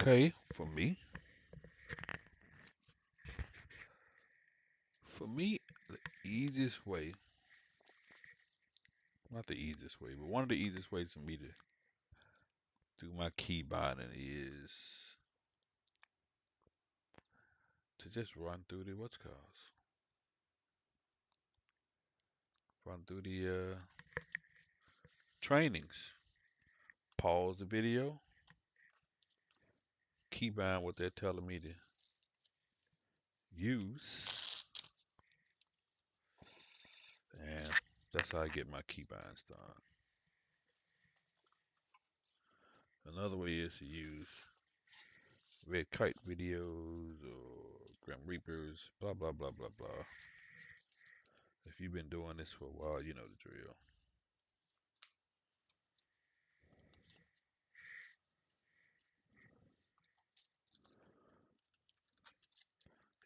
Okay, for me, the easiest way, not the easiest way, but one of the easiest ways for me to do my key binding is to just run through the run through the trainings. Pause the video, key bind what they're telling me to use, and that's how I get my key binds done. Another way is to use Red Kite videos or Grim Reapers, blah blah blah blah blah. If you've been doing this for a while, you know the drill.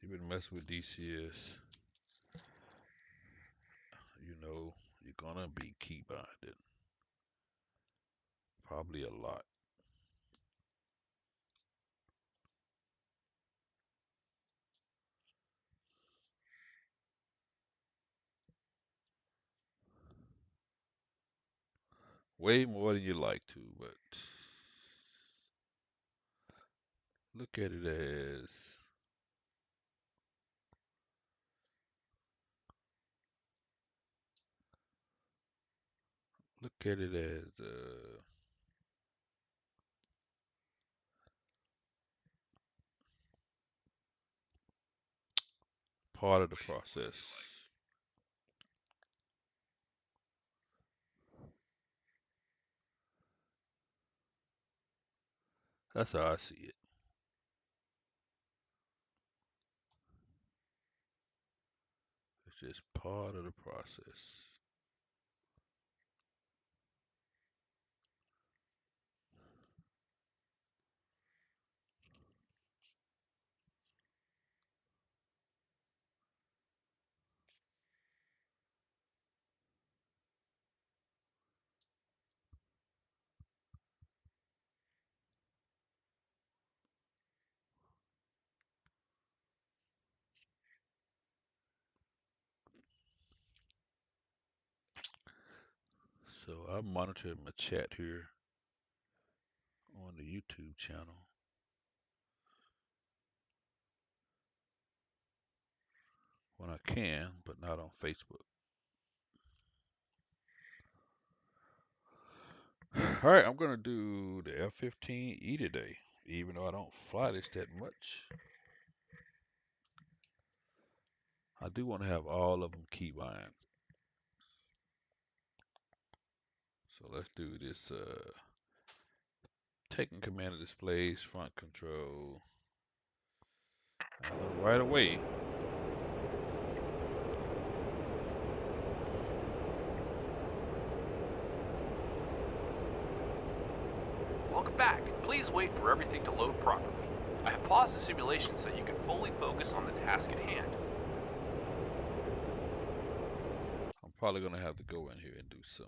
If you've been messing with DCS, you know you're gonna be key binding. Probably a lot. Way more than you like to, but look at it as part of the process. That's how I see it. It's just part of the process. So I'm monitoring my chat here on the YouTube channel when I can, but not on Facebook. All right, I'm gonna do the F-15E today, even though I don't fly this that much. I do want to have all of them key bind. So let's do this. Taking command of displays, front control. Right away. Welcome back. Please wait for everything to load properly. I have paused the simulation so you can fully focus on the task at hand. I'm probably going to have to go in here and do some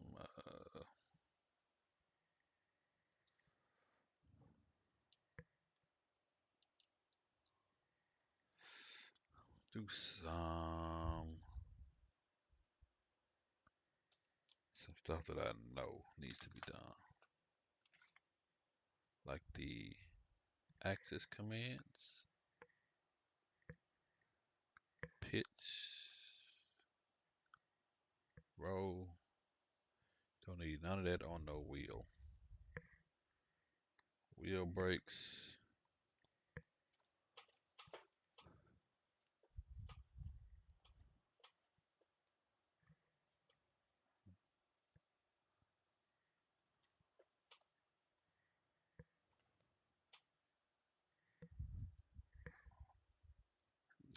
some stuff that I know needs to be done, like the access commands, pitch, roll. Don't need none of that on no wheel. Wheel brakes.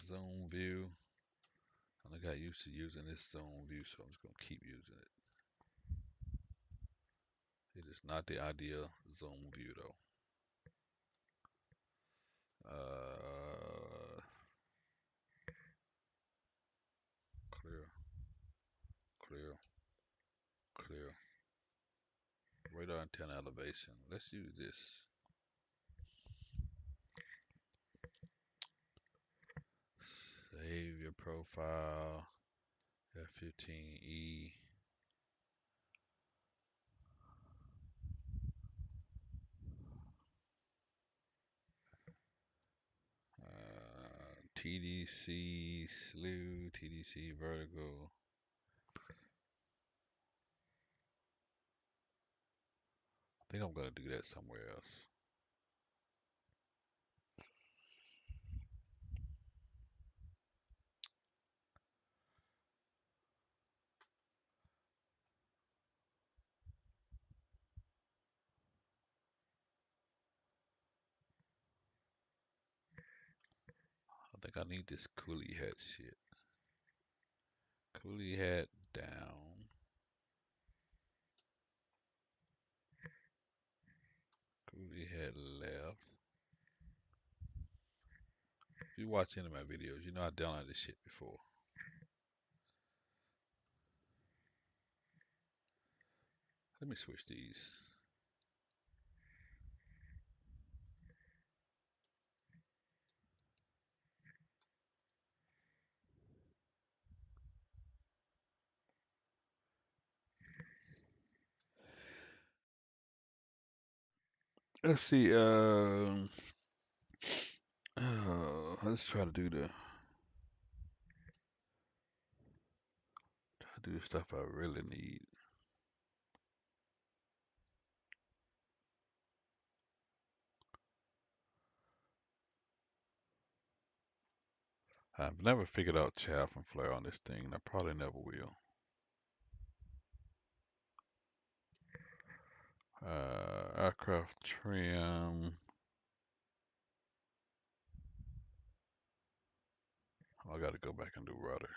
Zone view. I got used to using this zone view, so I'm just going to keep using it. It is not the ideal zone view though. Clear, clear, clear. Radar antenna elevation. Let's use this. your profile, F-15E. TDC slew, TDC vertical. I think I'm gonna do that somewhere else. I think I need this coolie hat shit. Coolie hat down. Coolie hat left. If you watch any of my videos, you know I downloaded this shit before. Let me switch these. Let's see. Let's try to do the stuff I really need. I've never figured out chaff and flare on this thing, and I probably never will. Aircraft trim. I gotta go back and do rudder.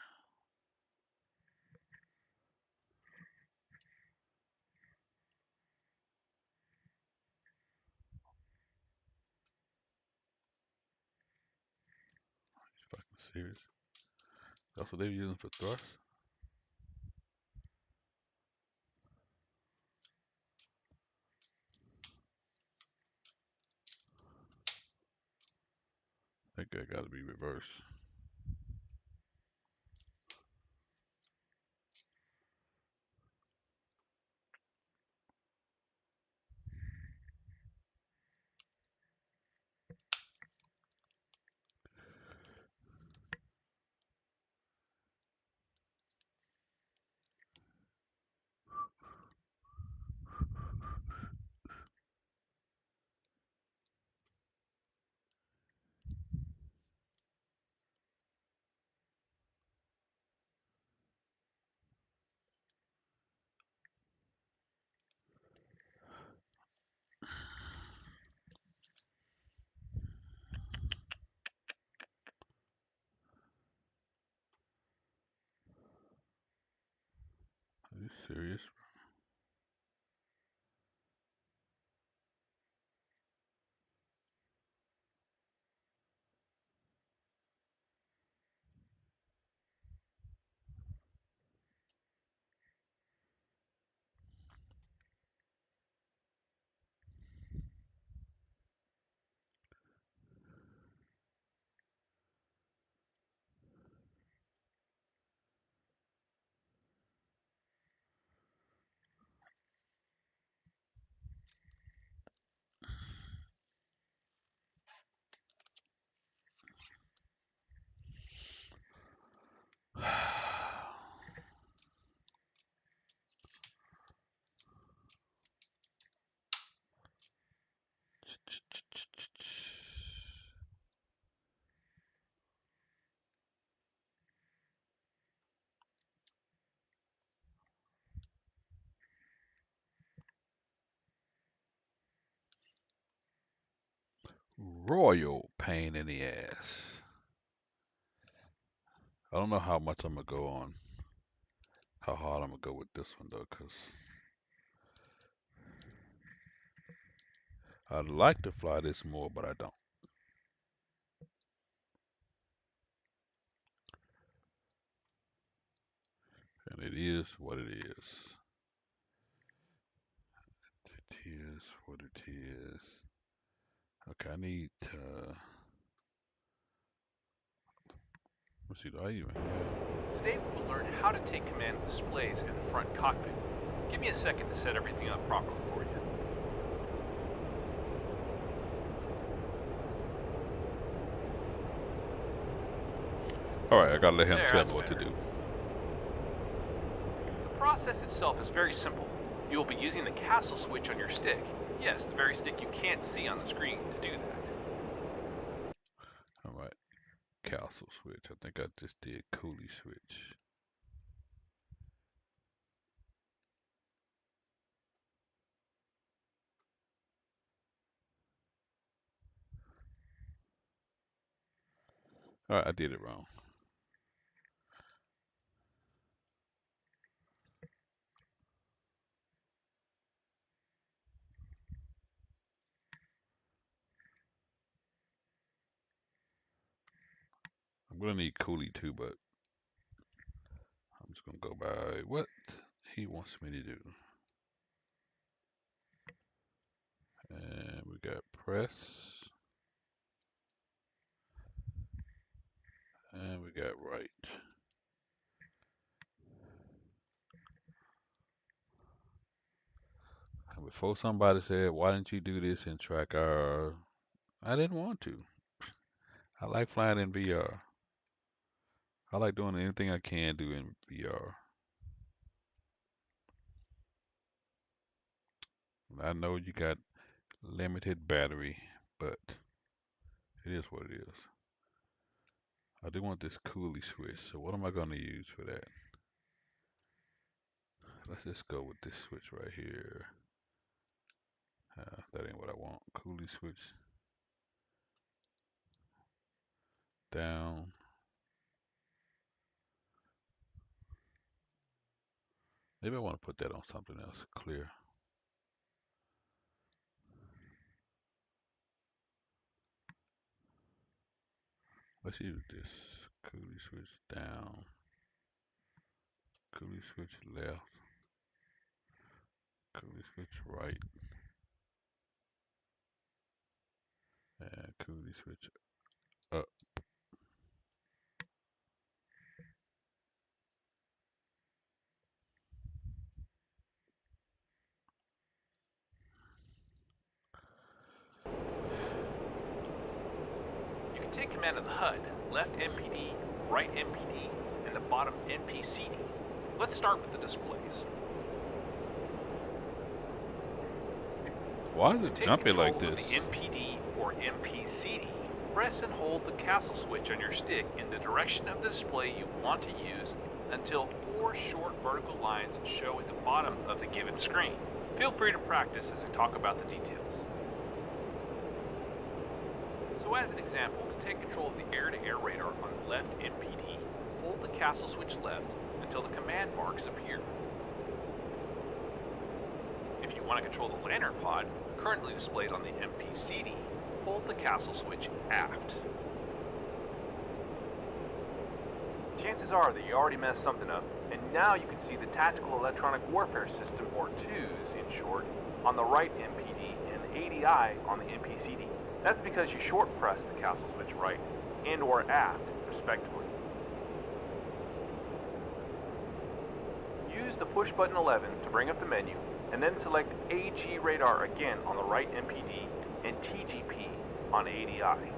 You fucking serious? That's what they're using for thrust? I think that gotta be reversed. Are you serious? Royal pain in the ass. I don't know how much I'm gonna go on, how hard I'm gonna go with this one though, cause I'd like to fly this more, but I don't. And it is what it is. It is what it is. Okay, I need to Let's see, do I even have? Today we will learn how to take command of displays in the front cockpit. Give me a second to set everything up properly for you. Alright, I gotta let him tell That's me what to better. do. The process itself is very simple. You will be using the castle switch on your stick. Yes, the very stick you can't see on the screen to do that. Alright, castle switch. I think I just did coolie switch. Alright, I did it wrong. I'm gonna need coolie too, but I'm just gonna go by what he wants me to do. And we got press. And we got right. And before somebody said, why didn't you do this in track R? I didn't want to. I like flying in VR. I like doing anything I can do in VR. I know you got limited battery, but it is what it is. I do want this coolie switch, so what am I going to use for that? Let's just go with this switch right here. That ain't what I want. Coolie switch down. Maybe I want to put that on something else. Clear. Let's use this. Coolie switch down. Coolie switch left. Coolie switch right. And coolie switch up. You can take command of the HUD, left MPD, right MPD, and the bottom NPCD. Let's start with the displays. Why is it To take jumping control like this? of the NPD or NPCD, press and hold the castle switch on your stick in the direction of the display you want to use until 4 short vertical lines show at the bottom of the given screen. Feel free to practice as I talk about the details. So as an example, to take control of the air-to-air radar on the left MPD, hold the castle switch left until the command marks appear. If you want to control the lantern pod, currently displayed on the MPCD, hold the castle switch aft. Chances are that you already messed something up, and now you can see the Tactical Electronic Warfare System, or TEWS in short, on the right MPD and ADI on the MPCD. That's because you short press the castle switch right and or aft, respectively. Use the push button 11 to bring up the menu, and then select AG radar again on the right MPD and TGP on ADI.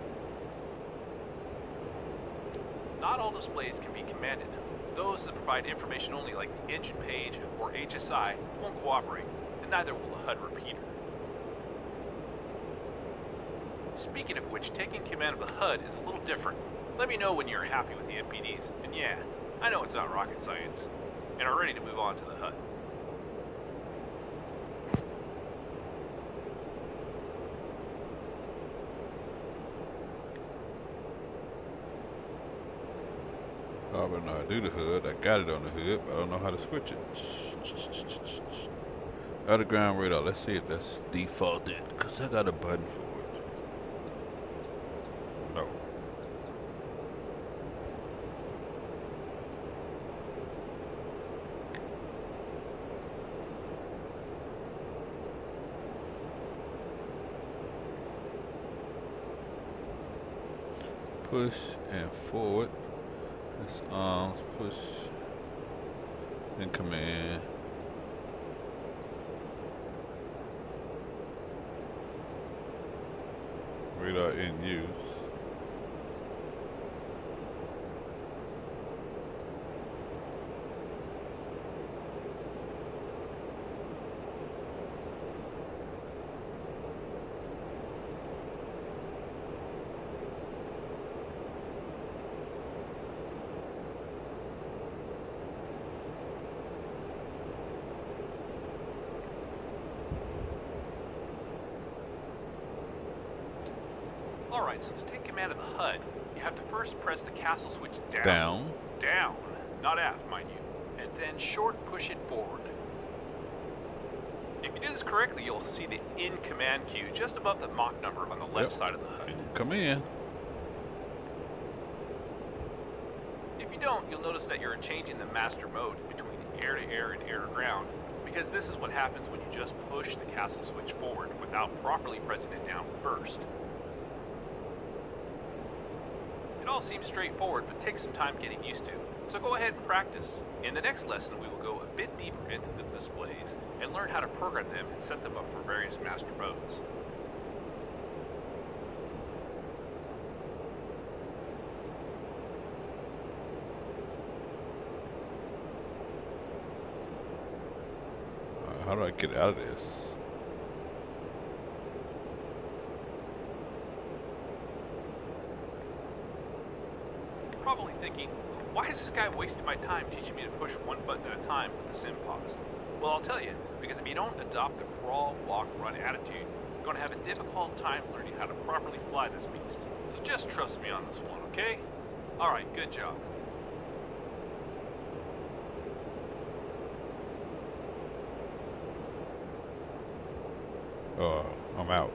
Not all displays can be commanded. Those that provide information only, like the engine page or HSI, won't cooperate, and neither will the HUD repeater. Speaking of which, taking command of the HUD is a little different. Let me know when you're happy with the MPDs, and yeah, I know it's not rocket science, and are ready to move on to the HUD. I already know how to do the HUD. I got it on the HUD, but I don't know how to switch it. Other ground radar. Let's see if that's defaulted, because I got a button for it. No. Push and forward. Let's push in command. Radar in use. Alright, so to take command of the HUD, you have to first press the castle switch down. Down. Down, not F, mind you. And then short push it forward. If you do this correctly, you'll see the in command queue just above the Mach number on the left side of the HUD. Come in. If you don't, you'll notice that you're changing the master mode between air to air and air to ground, because this is what happens when you just push the castle switch forward without properly pressing it down first. It all seems straightforward, but takes some time getting used to, so go ahead and practice. In the next lesson, we will go a bit deeper into the displays and learn how to program them and set them up for various master modes. How do I get out of this? You're probably thinking, why is this guy wasting my time teaching me to push one button at a time with the sim pause? Well, I'll tell you, because if you don't adopt the crawl, walk, run attitude, you're going to have a difficult time learning how to properly fly this beast. So just trust me on this one, okay? Alright, good job. I'm out.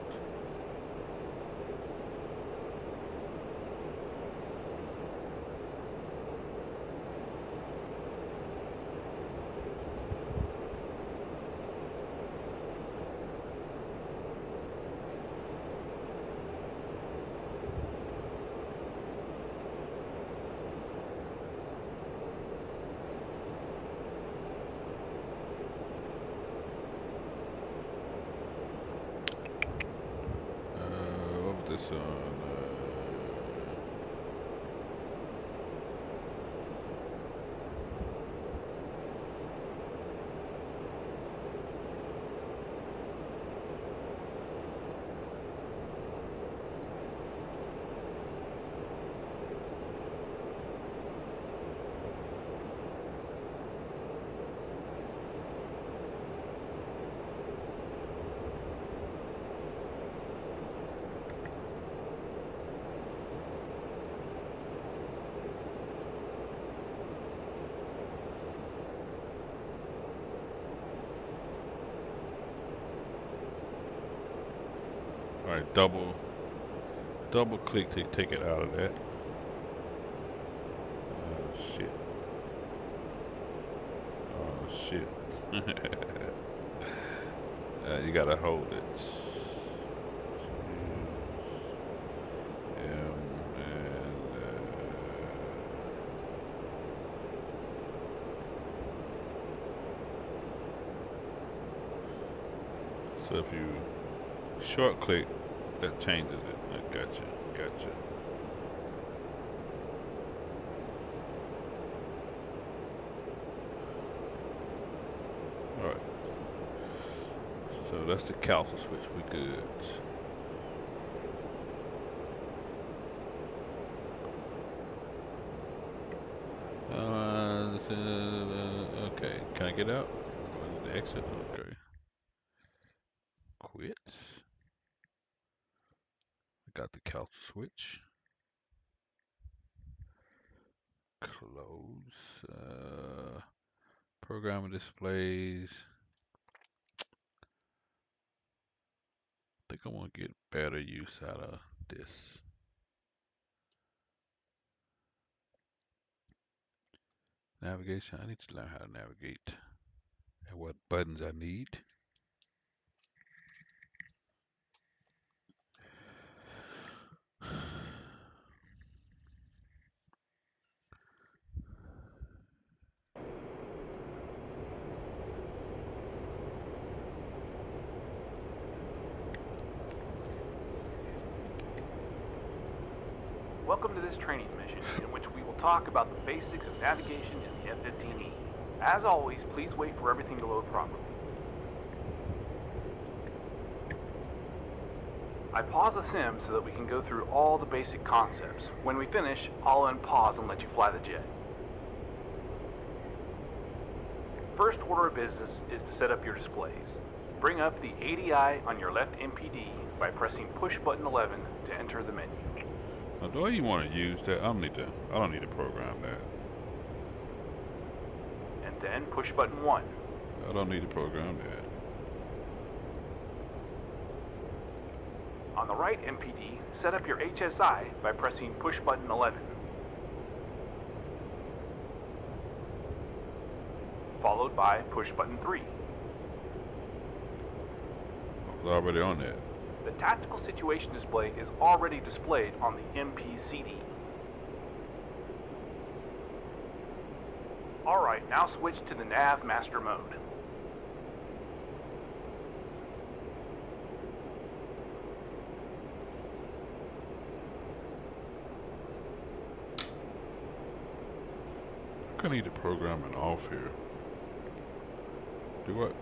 What was this on? All right, double click to take it out of that. Oh shit. Oh shit. You gotta hold it. So if you short click, that changes it. Gotcha. All right. So that's the castle switch. We good. Okay. Can I get out? Do I need to exit? Okay. Quit. I got the castle switch. Close. Programming displays. I think I want to get better use out of this. Navigation. I need to learn how to navigate and what buttons I need. Welcome to this training mission in which we will talk about the basics of navigation in the F-15E. As always, please wait for everything to load properly. I pause the sim so that we can go through all the basic concepts. When we finish, I'll unpause and let you fly the jet. First order of business is to set up your displays. Bring up the ADI on your left MPD by pressing push button 11 to enter the menu. Now, do I even want to use that? I don't need to program that. And then push button 1. I don't need to program that. On the right MPD, set up your HSI by pressing push button 11. Followed by push button 3. I was already on that. The tactical situation display is already displayed on the MPCD. Alright, now switch to the Nav Master mode. I need to program it off here. Do what?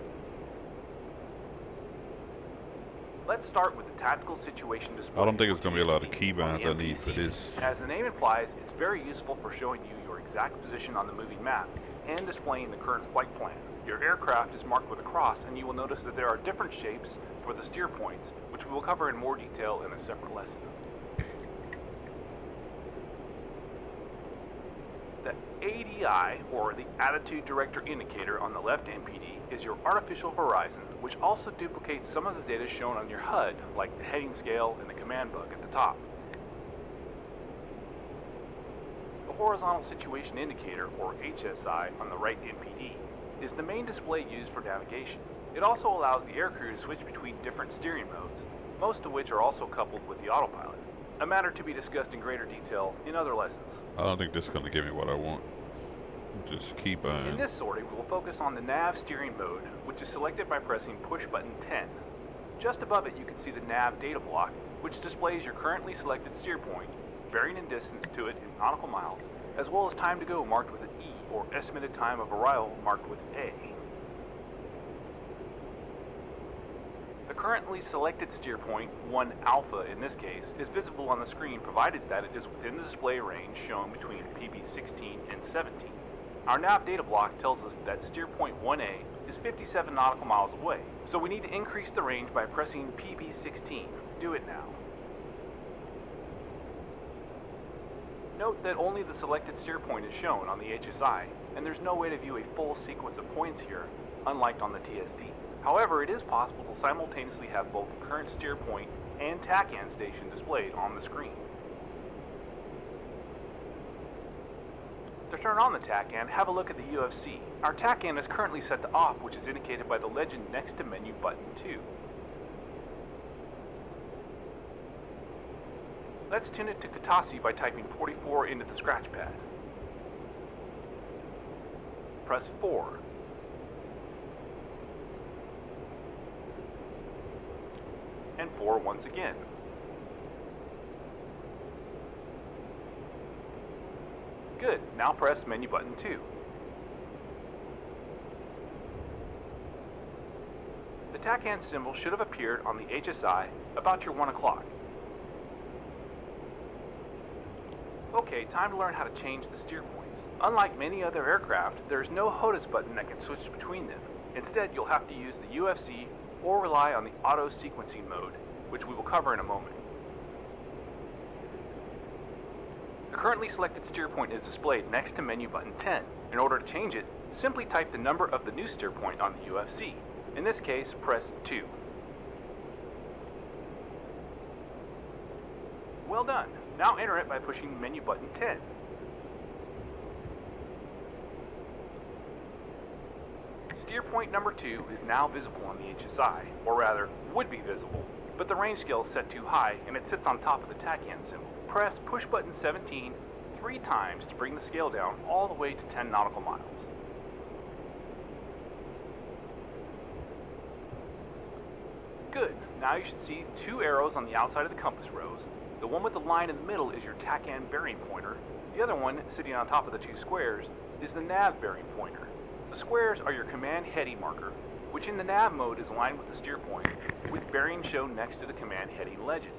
Let's start with the tactical situation display. I don't think it's going to be a lot of TSD keybinds on I the need for MPCD. this. As the name implies, it's very useful for showing you your exact position on the moving map and displaying the current flight plan. Your aircraft is marked with a cross, and you will notice that there are different shapes for the steer points, which we will cover in more detail in a separate lesson. The ADI, or the Attitude Director Indicator on the left MPD, is your artificial horizon, which also duplicates some of the data shown on your HUD, like the heading scale and the command book at the top. The Horizontal Situation Indicator, or HSI, on the right MPD, is the main display used for navigation. It also allows the aircrew to switch between different steering modes, most of which are also coupled with the autopilot, a matter to be discussed in greater detail in other lessons. I don't think this is going to give me what I want. Just keep on. In this sortie, we will focus on the nav steering mode, which is selected by pressing push button 10. Just above it, you can see the nav data block, which displays your currently selected steer point, bearing and distance to it in nautical miles, as well as time to go marked with an E, or estimated time of arrival marked with A. The currently selected steer point, 1 alpha in this case, is visible on the screen provided that it is within the display range shown between PB16 and 17. Our nav data block tells us that steer point 1A is 57 nautical miles away, so we need to increase the range by pressing PB16. Do it now. Note that only the selected steer point is shown on the HSI, and there's no way to view a full sequence of points here, unlike on the TSD. However, it is possible to simultaneously have both the current steer point and TACAN station displayed on the screen. To turn on the TACAN, have a look at the UFC. Our TACAN is currently set to off, which is indicated by the legend next to menu button 2. Let's tune it to Katasi by typing 44 into the scratch pad. Press 4. And 4 once again. Good, now press menu button 2. The TACAN symbol should have appeared on the HSI about your 1 o'clock. Okay, time to learn how to change the steer points. Unlike many other aircraft, there is no HOTUS button that can switch between them. Instead, you'll have to use the UFC or rely on the auto sequencing mode, which we will cover in a moment. The currently selected steer point is displayed next to menu button 10. In order to change it, simply type the number of the new steer point on the UFC. In this case, press 2. Well done. Now enter it by pushing menu button 10. Steer point number 2 is now visible on the HSI, or rather, would be visible, but the range scale is set too high and it sits on top of the TACAN symbol. Press push button 17 3 times to bring the scale down all the way to 10 nautical miles. Good. Now you should see two arrows on the outside of the compass rose. The one with the line in the middle is your TACAN bearing pointer. The other one, sitting on top of the two squares, is the nav bearing pointer. The squares are your command heading marker, which in the nav mode is aligned with the steer point, with bearing shown next to the command heading legend.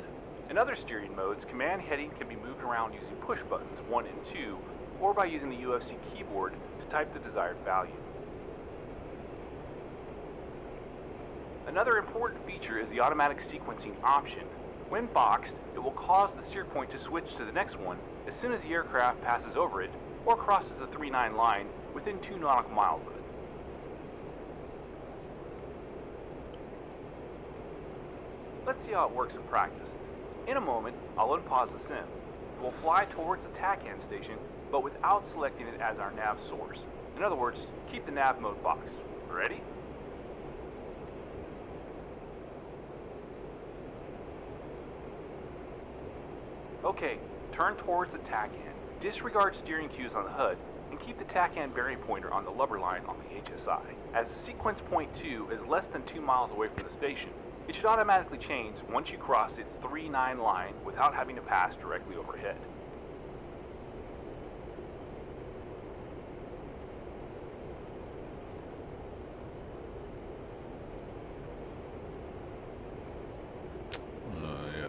In other steering modes, command heading can be moved around using push buttons 1 and 2, or by using the UFC keyboard to type the desired value. Another important feature is the automatic sequencing option. When boxed, it will cause the steer point to switch to the next one as soon as the aircraft passes over it or crosses the 3-9 line within 2 nautical miles of it. Let's see how it works in practice. In a moment, I'll unpause the sim. It will fly towards the TACAN station, but without selecting it as our nav source. In other words, keep the nav mode boxed. Ready? Okay, turn towards the TACAN. Disregard steering cues on the HUD, and keep the TACAN bearing pointer on the lubber line on the HSI. As sequence point 2 is less than 2 miles away from the station, it should automatically change once you cross its 3-9 line without having to pass directly overhead. Yeah,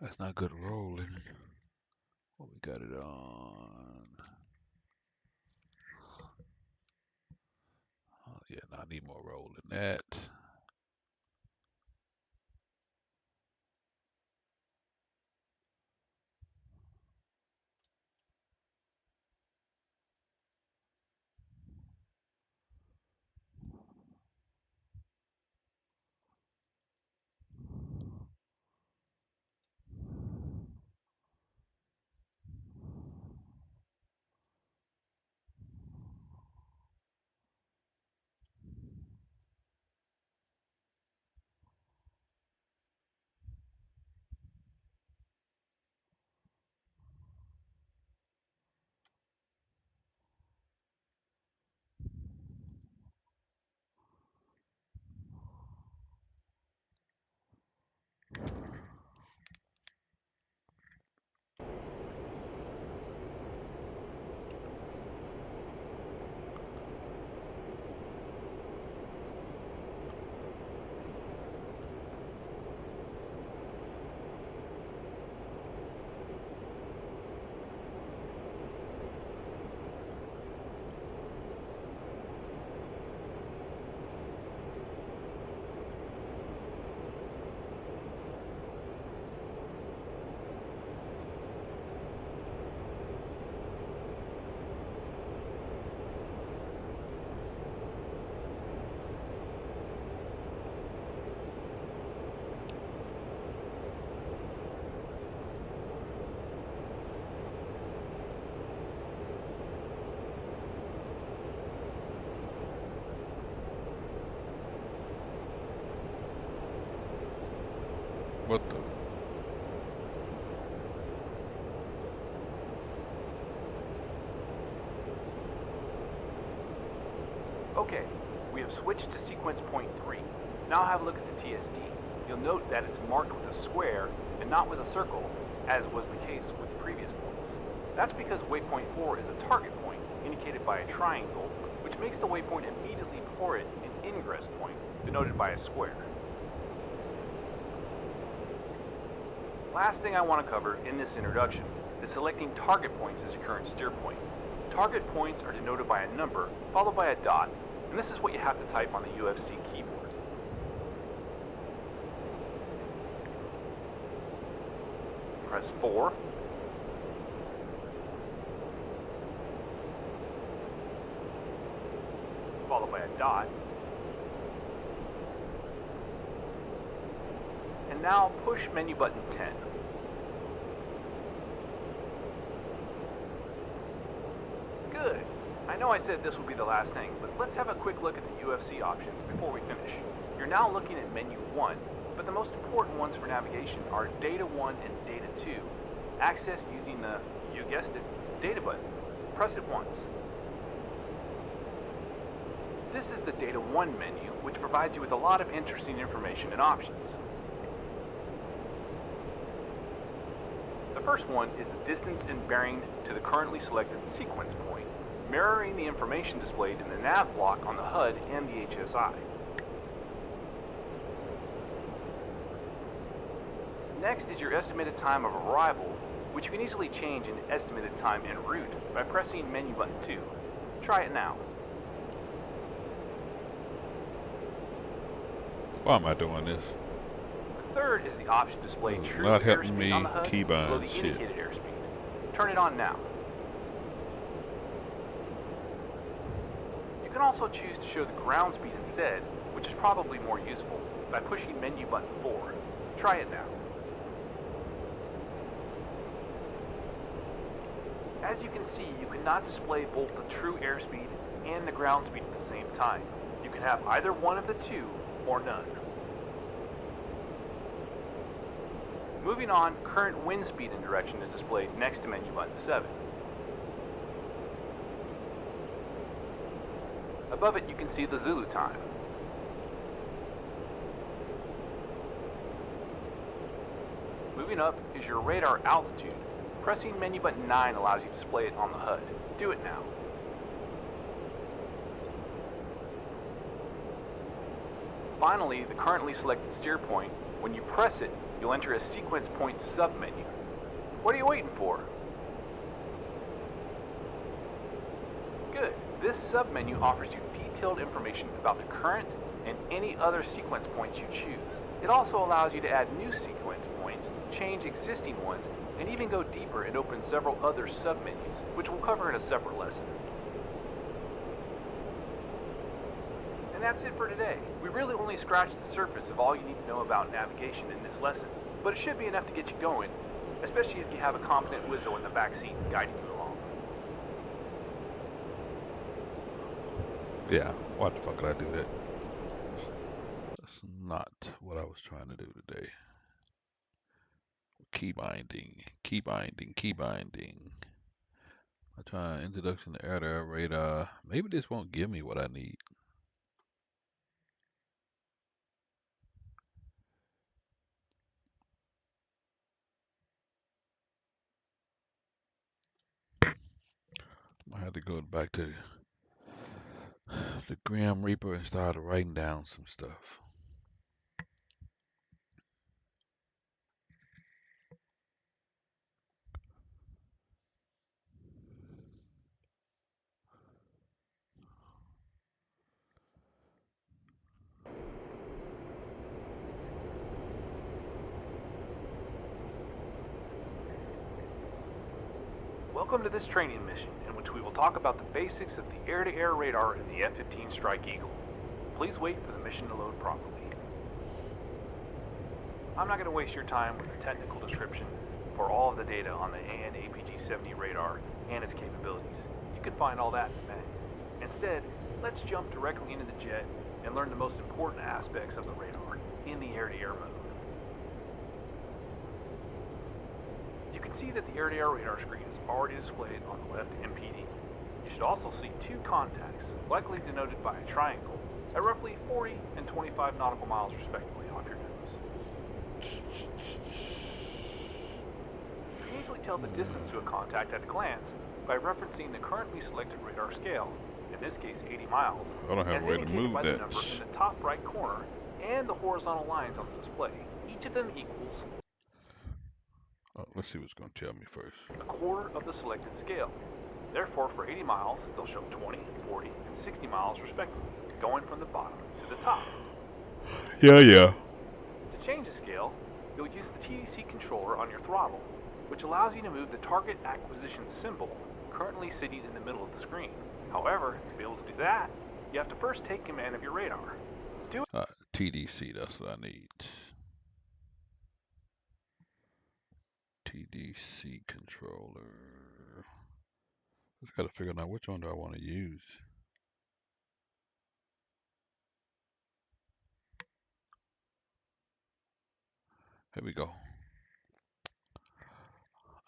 that's not good rolling. What we got it on? Oh, yeah, no, I need more roll than that. What the? Okay, we have switched to sequence point 3. Now have a look at the TSD. You'll note that it's marked with a square and not with a circle, as was the case with the previous points. That's because waypoint 4 is a target point, indicated by a triangle, which makes the waypoint immediately before it an ingress point, denoted by a square. Last thing I want to cover in this introduction is selecting target points as your current steer point. Target points are denoted by a number, followed by a dot, and this is what you have to type on the UFC keyboard. Press 4, followed by a dot, and now push menu button 10. Good. I know I said this would be the last thing, but let's have a quick look at the UFC options before we finish. You're now looking at menu 1, but the most important ones for navigation are data 1 and data 2, accessed using the, you guessed it, data button. Press it once. This is the Data 1 menu, which provides you with a lot of interesting information and options. The first one is the distance and bearing to the currently selected sequence point, mirroring the information displayed in the nav block on the HUD and the HSI. Next is your estimated time of arrival, which you can easily change in estimated time en route by pressing menu button 2. Try it now. Why am I doing this? The third is the option to display This is true not helping airspeed me on the HUD below keybind the shit. indicated airspeed. Turn it on now. You can also choose to show the ground speed instead, which is probably more useful, by pushing menu button 4. Try it now. As you can see, you cannot display both the true airspeed and the ground speed at the same time. You can have either one of the two or none. Moving on, current wind speed and direction is displayed next to menu button 7. Above it, you can see the Zulu time. Moving up is your radar altitude. Pressing menu button 9 allows you to display it on the HUD. Do it now. Finally, the currently selected steer point. When you press it, you'll enter a sequence point submenu. What are you waiting for? Good. This submenu offers you detailed information about the current and any other sequence points you choose. It also allows you to add new sequence points, change existing ones, and even go deeper and open several other submenus, which we'll cover in a separate lesson. And that's it for today. We really only scratched the surface of all you need to know about navigation in this lesson, but it should be enough to get you going, especially if you have a competent Wizzo in the backseat guiding you along. Yeah, why the fuck could I do that? That's not what I was trying to do today. Key binding. I'm trying introduction to air-to-air radar. Maybe this won't give me what I need. I had to go back to the Grim Reaper and start writing down some stuff. Welcome to this training mission, in which we will talk about the basics of the air-to-air radar in the F-15 Strike Eagle. Please wait for the mission to load properly. I'm not going to waste your time with a technical description for all of the data on the AN/APG-70 radar and its capabilities. You can find all that in the menu. Instead, let's jump directly into the jet and learn the most important aspects of the radar in the air-to-air mode. You can see that the air-to-air radar screen is already displayed on the left MPD. You should also see two contacts, likely denoted by a triangle, at roughly 40 and 25 nautical miles respectively off your nose. You can easily tell the distance to a contact at a glance by referencing the currently selected radar scale, in this case 80 miles, I don't have as a way to indicated move by the that. number in the top right corner and the horizontal lines on the display. Each of them equals Let's see what's going to tell me first. a quarter of the selected scale. Therefore, for 80 miles, they'll show 20, 40, and 60 miles respectively, going from the bottom to the top. Yeah. To change the scale, you'll use the TDC controller on your throttle, which allows you to move the target acquisition symbol currently sitting in the middle of the screen. However, to be able to do that, you have to first take command of your radar. Do it. TDC, that's what I need. TDC controller. Just got to figure out which one do I want to use. Here we go.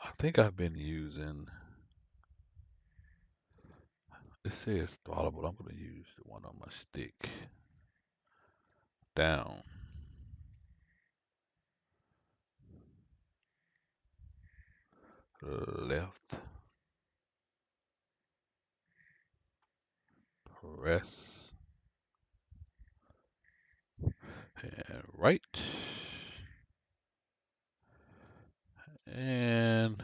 I think I've been using It says throttle, but I'm going to use the one on my stick. Down. Left. Press. And right. And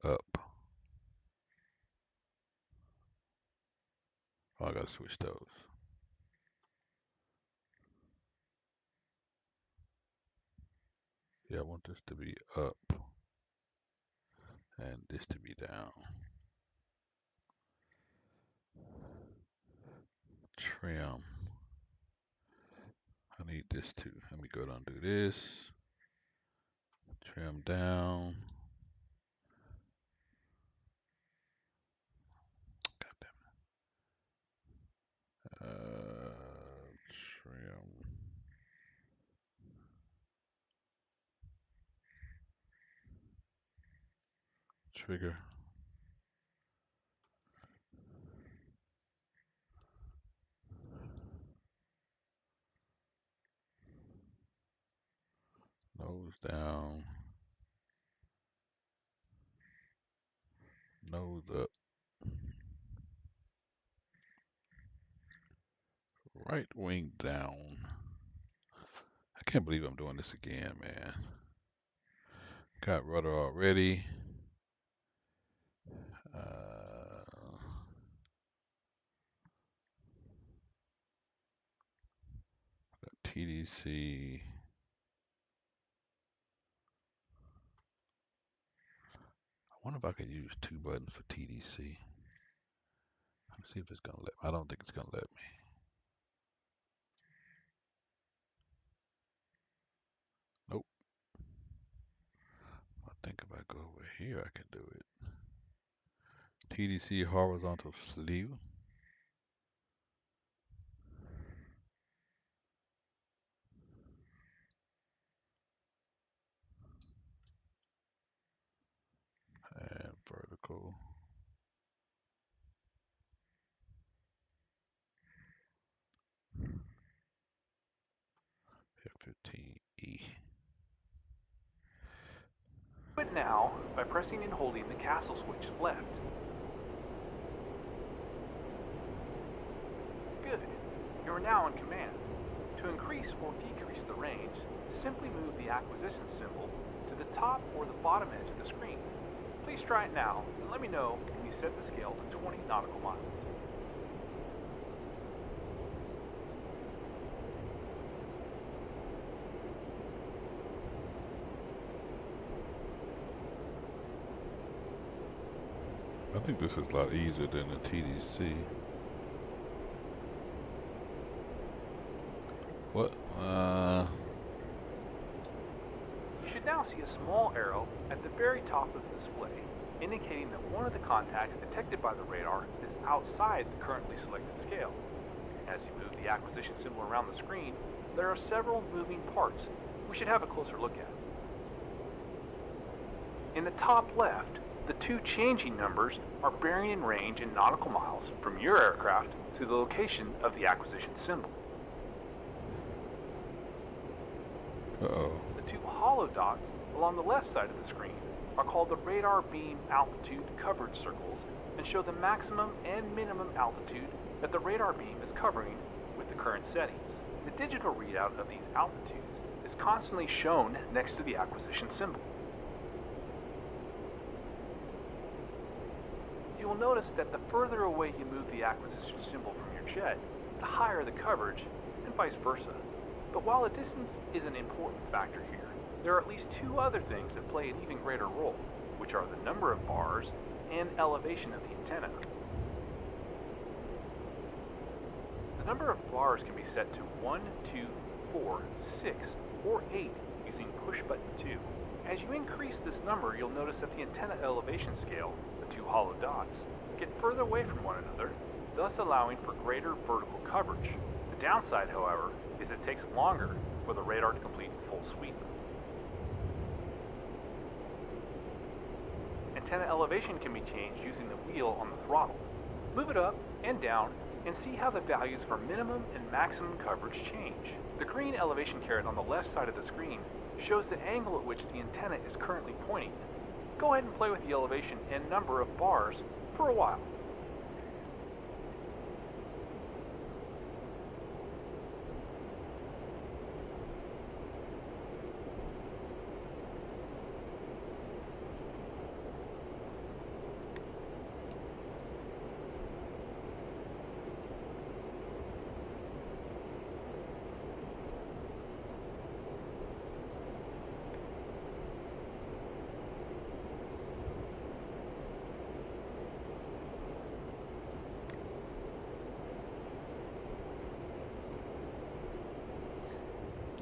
up. Oh, I gotta switch those. Yeah, I want this to be up and this to be down. Trim. I need this too. Let me go down and do this. Trim down. God damn it. Trim. Trigger. Nose down. Nose up. Right wing down. I can't believe I'm doing this again, man. Got rudder already. Got TDC. I wonder if I could use 2 buttons for TDC. Let's see if it's gonna let me. I don't think it's gonna let me. Nope. I think if I go over here, I can do it. TDC horizontal sleeve. And vertical. F15E. Do it now by pressing and holding the castle switch left. Good. You are now in command. To increase or decrease the range, simply move the acquisition symbol to the top or the bottom edge of the screen. Please try it now and let me know when you set the scale to 20 nautical miles. I think this is a lot easier than the TDC. What? You should now see a small arrow at the very top of the display, indicating that one of the contacts detected by the radar is outside the currently selected scale. As you move the acquisition symbol around the screen, there are several moving parts we should have a closer look at. In the top left, the 2 changing numbers are bearing in range in nautical miles from your aircraft to the location of the acquisition symbol. Uh-oh. The 2 hollow dots along the left side of the screen are called the radar beam altitude coverage circles and show the maximum and minimum altitude that the radar beam is covering with the current settings. The digital readout of these altitudes is constantly shown next to the acquisition symbol. You will notice that the further away you move the acquisition symbol from your jet, the higher the coverage, and vice versa. But while the distance is an important factor here, there are at least 2 other things that play an even greater role, which are the number of bars and elevation of the antenna. The number of bars can be set to 1, 2, 4, 6, or 8 using push button 2. As you increase this number, you'll notice that the antenna elevation scale, the 2 hollow dots, get further away from one another, thus allowing for greater vertical coverage. The downside, however, is it takes longer for the radar to complete full sweep. antenna elevation can be changed using the wheel on the throttle. Move it up and down and see how the values for minimum and maximum coverage change. The green elevation caret on the left side of the screen shows the angle at which the antenna is currently pointing. Go ahead and play with the elevation and number of bars for a while.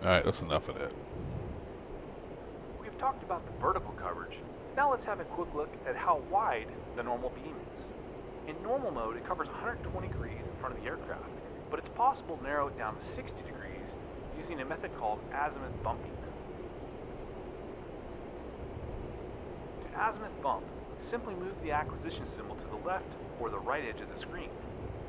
Alright, that's enough of that. We've talked about the vertical coverage. Now let's have a quick look at how wide the normal beam is. In normal mode, it covers 120 degrees in front of the aircraft, but it's possible to narrow it down to 60 degrees using a method called azimuth bumping. To azimuth bump, simply move the acquisition symbol to the left or the right edge of the screen.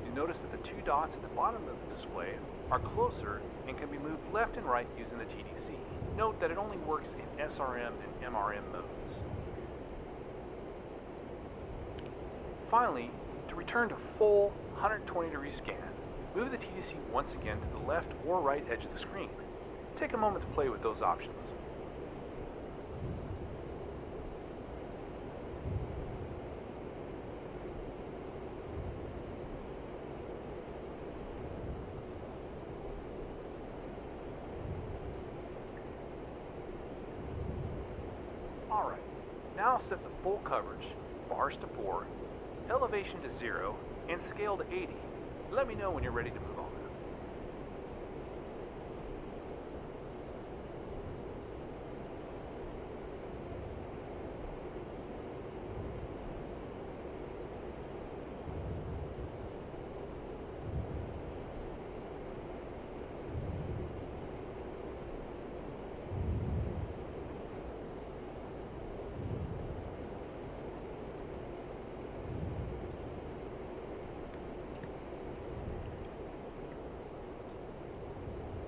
You notice that the two dots at the bottom of the display are closer and can be moved left and right using the TDC. Note that it only works in SRM and MRM modes. Finally, to return to full 120 degree scan, move the TDC once again to the left or right edge of the screen. Take a moment to play with those options. Alright, now set the full coverage, bars to 4, elevation to 0, and scale to 80. Let me know when you're ready to move on.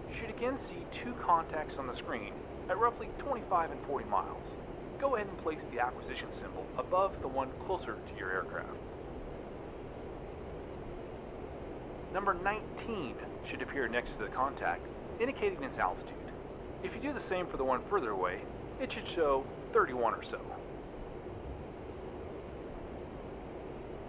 You should again see two contacts on the screen at roughly 25 and 40 miles. Go ahead and place the acquisition symbol above the one closer to your aircraft. Number 19 should appear next to the contact, indicating its altitude. If you do the same for the one further away, it should show 31 or so.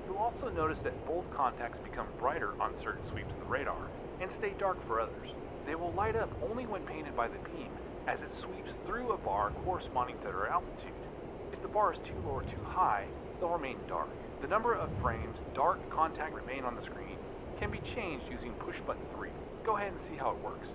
You'll also notice that both contacts become brighter on certain sweeps of the radar and stay dark for others. They will light up only when painted by the beam as it sweeps through a bar corresponding to their altitude. If the bar is too low or too high, they'll remain dark. The number of frames dark contact remain on the screen can be changed using push button 3. Go ahead and see how it works.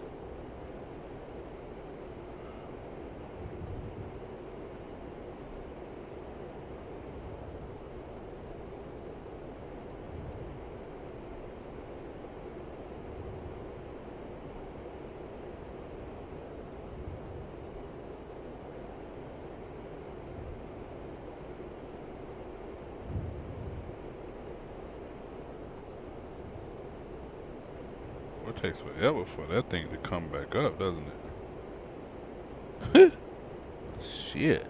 It takes forever for that thing to come back up, doesn't it? Shit.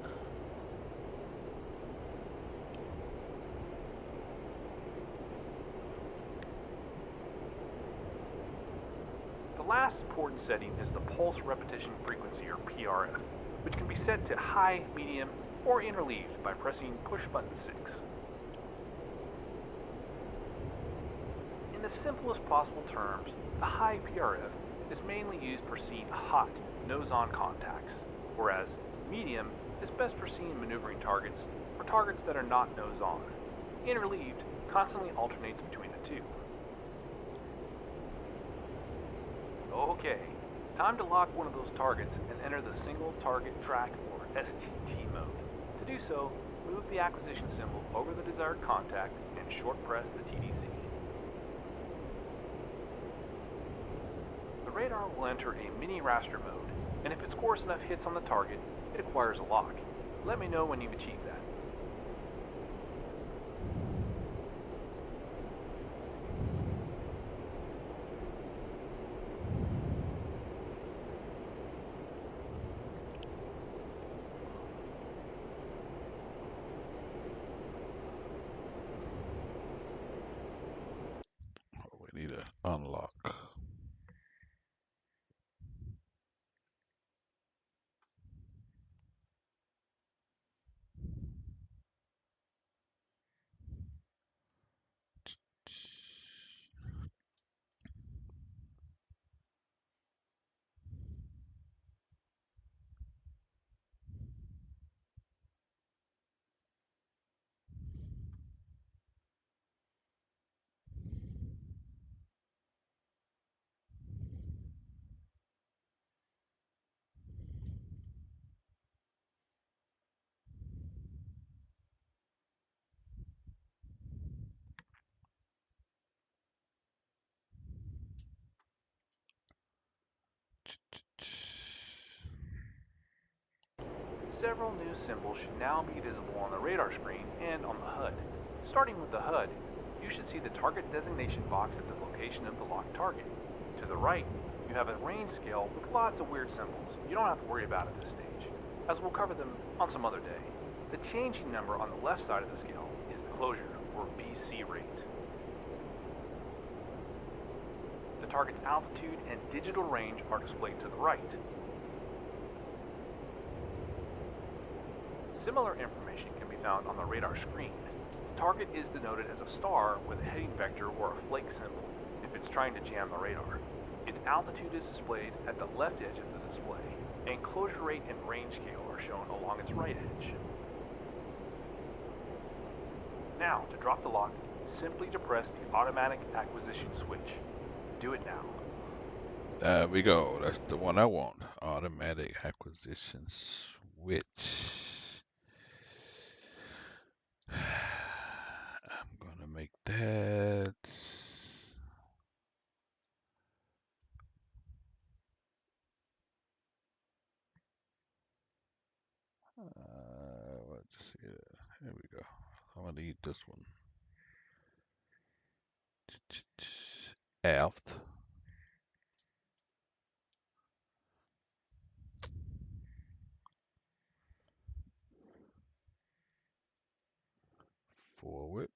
The last important setting is the pulse repetition frequency, or PRF, which can be set to high, medium, or interleaved by pressing push button 6. In the simplest possible terms, the high PRF is mainly used for seeing hot, nose-on contacts, whereas medium is best for seeing maneuvering targets or targets that are not nose-on. Interleaved constantly alternates between the two. Okay, time to lock one of those targets and enter the single target track, or STT mode. To do so, move the acquisition symbol over the desired contact and short press the TDC. The radar will enter a mini raster mode, and if it scores enough hits on the target, it acquires a lock. Let me know when you've achieved that. Unlock. Several new symbols should now be visible on the radar screen and on the HUD. Starting with the HUD, you should see the target designation box at the location of the locked target. To the right, you have a range scale with lots of weird symbols you don't have to worry about at this stage, as we'll cover them on some other day. The changing number on the left side of the scale is the closure, or BC rate. The target's altitude and digital range are displayed to the right. Similar information can be found on the radar screen. The target is denoted as a star with a heading vector or a flake symbol if it's trying to jam the radar. Its altitude is displayed at the left edge of the display, and closure rate and range scale are shown along its right edge. Now, to drop the lock, simply depress the automatic acquisition switch. Do it now. There we go. That's the one I want. Automatic acquisition switch. I'm gonna make that. Let's see. There we go. I'm gonna eat this one. Aft. Forward.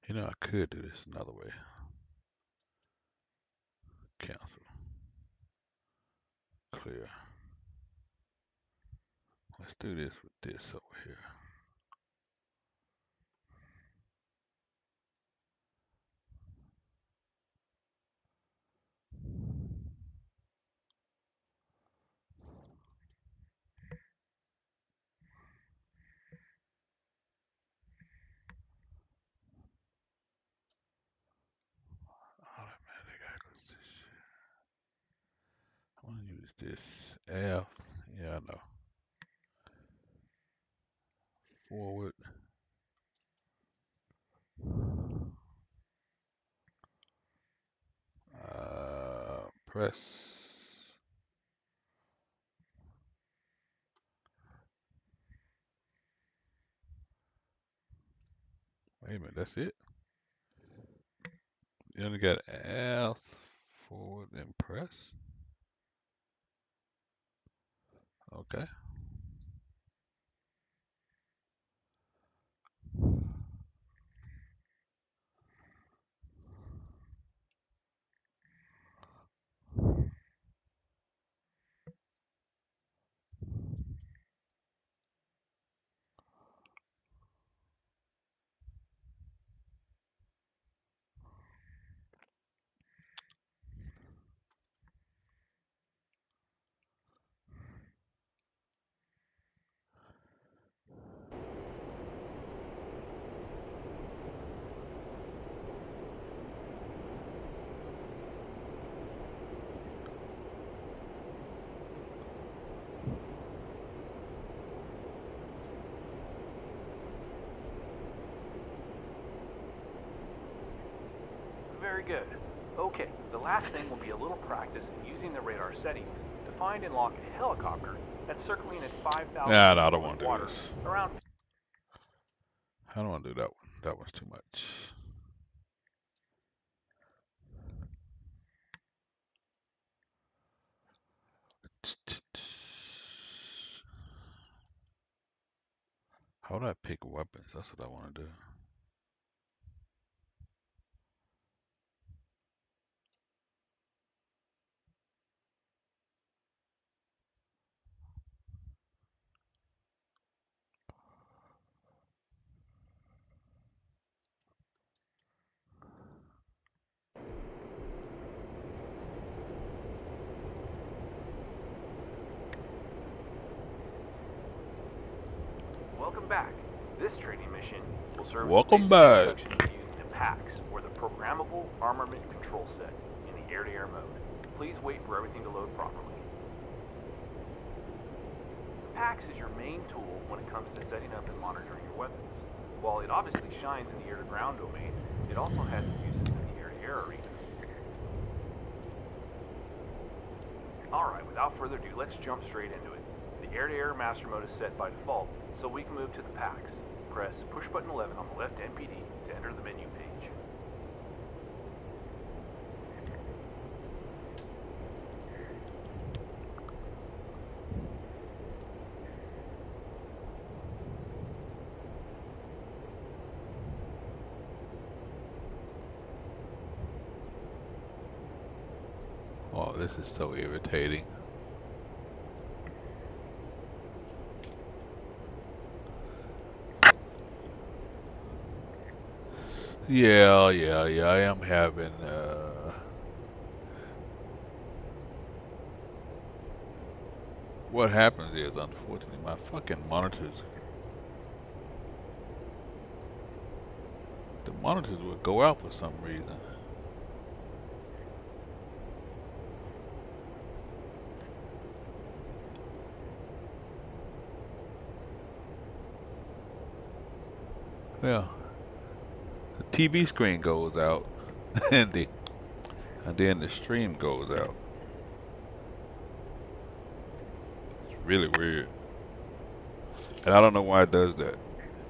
You know, I could do this another way. Cancel. Clear. Let's do this with this over here. Automatic acquisition. I want to use this F. Yeah, I know. Forward. Press. Wait a minute, that's it? You only got F, forward, and press? Okay. Very good. Okay, the last thing will be a little practice in using the radar settings to find and lock a helicopter that's circling at 5,000 Nah, no, I feet don't over want the to do water, this. around. I don't want to do that one. That one's too much. How do I pick weapons? That's what I want to do. Welcome back. This training mission will serve as a Welcome basic back. introduction to using the PAX, or the Programmable Armament Control Set, in the air-to-air mode. Please wait for everything to load properly. The PAX is your main tool when it comes to setting up and monitoring your weapons. While it obviously shines in the air-to-ground domain, it also has uses in the air-to-air arena. Alright, without further ado, let's jump straight into it. The air-to-air master mode is set by default, so we can move to the PAX. Press push button 11 on the left NPD to enter the menu page. Oh, this is so irritating. Yeah, I am having, what happens is, unfortunately, my fucking the monitors will go out for some reason. Yeah, the TV screen goes out, and then the stream goes out. It's really weird, and I don't know why it does that.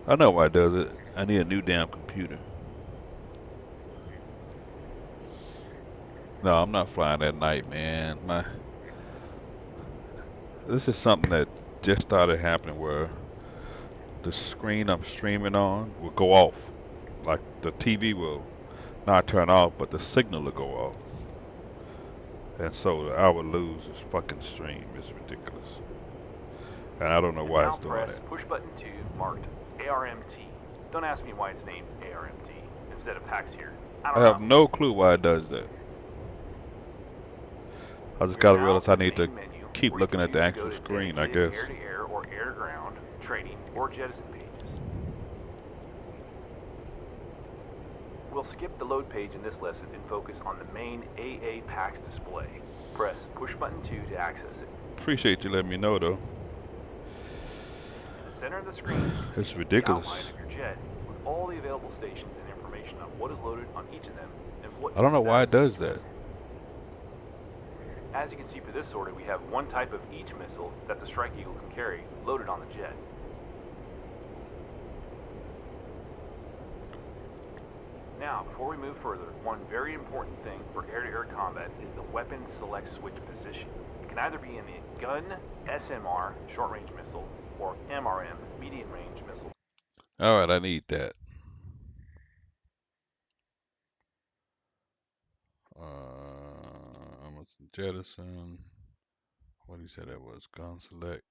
I know why it does it. I need a new damn computer. No, I'm not flying at night, man. This is something that just started happening where the screen I'm streaming on will go off. Like the TV will not turn off, but the signal will go off. And so I would lose this fucking stream. It's ridiculous. And I don't know why Now it's doing press it. push button 2 marked ARMT. Don't ask me why it's named ARMT instead of PAX here. I I don't have know. no clue why it does that. I just gotta Now realize to I the need to main menu, keep where you looking can at the choose to go actual to screen, I dedicated guess. air-to-air or air-to-ground, training, or jettison pages. We'll skip the load page in this lesson and focus on the main AA PAX display. Press push button 2 to access it. Appreciate you letting me know though. In the center of the screen, you can It's see the outline ridiculous. of your jet with all the available stations and information on what is loaded on each of them and what I is don't the know why it status of does each that. missile. As you can see for this sortie, we have one type of each missile that the Strike Eagle can carry loaded on the jet. Now, before we move further, one very important thing for air-to-air combat is the weapon select switch position. It can either be in the gun, SMR, short-range missile, or MRM, medium-range missile. Alright, I need that. I'm gonna jettison. What did you say that was? Gun select.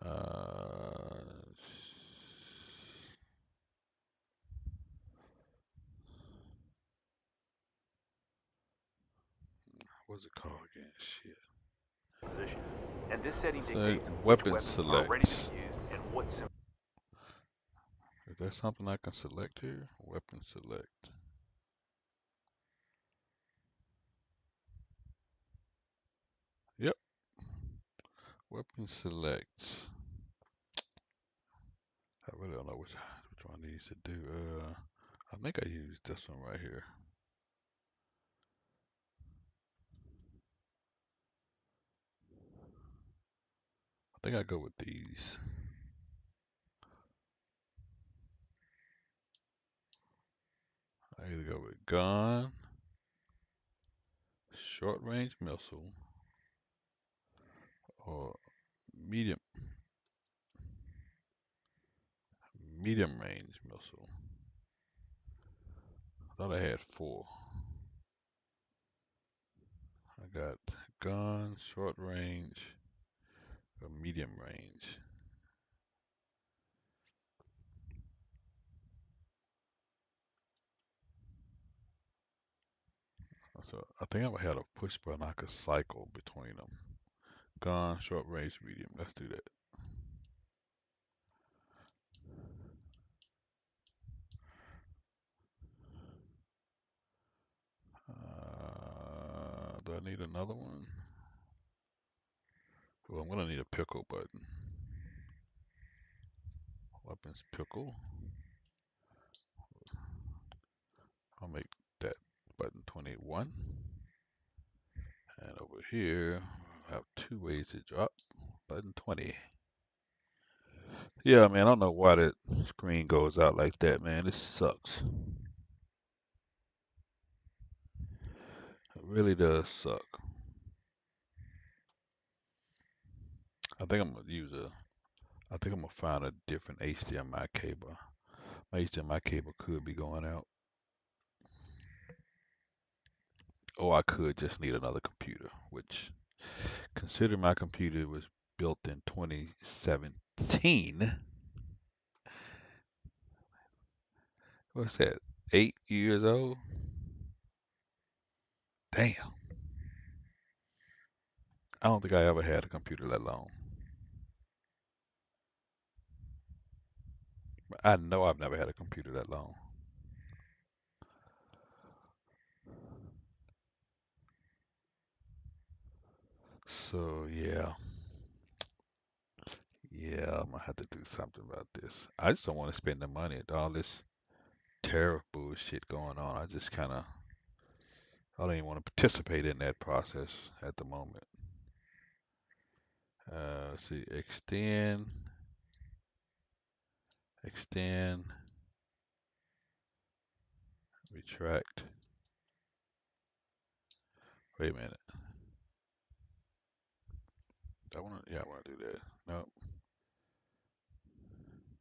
Uh, what's it called again? Shit. Position. And this setting So, dictates which weapon weapons are ready to select. be used and what Is that something I can select here? Weapon select. Yep. Weapon select. I really don't know which one these to do. I think I use this one right here. I think I go with these. I either go with gun, short range missile, or medium range missile. Thought I had 4. I got gun, short range, or medium range. So I think I had a push button I could cycle between them. Gun, short range, medium. Let's do that. Do I need another one? Well, I'm gonna need a pickle button. Weapons pickle. I'll make that button 21. And over here, I have 2 ways to drop. Button 20. Yeah, man, I don't know why that screen goes out like that, man. This sucks. It really does suck. I think I'm gonna find a different HDMI cable. My HDMI cable could be going out. Or I could just need another computer, which, considering my computer was built in 2017, what's that, 8 years old? Damn. I don't think I ever had a computer that long. I know I've never had a computer that long. So yeah, I'm gonna have to do something about this. I just don't want to spend the money at all this tariff bullshit going on. I don't even want to participate in that process at the moment. Let's see, extend, retract. Wait a minute. I want to do that. No.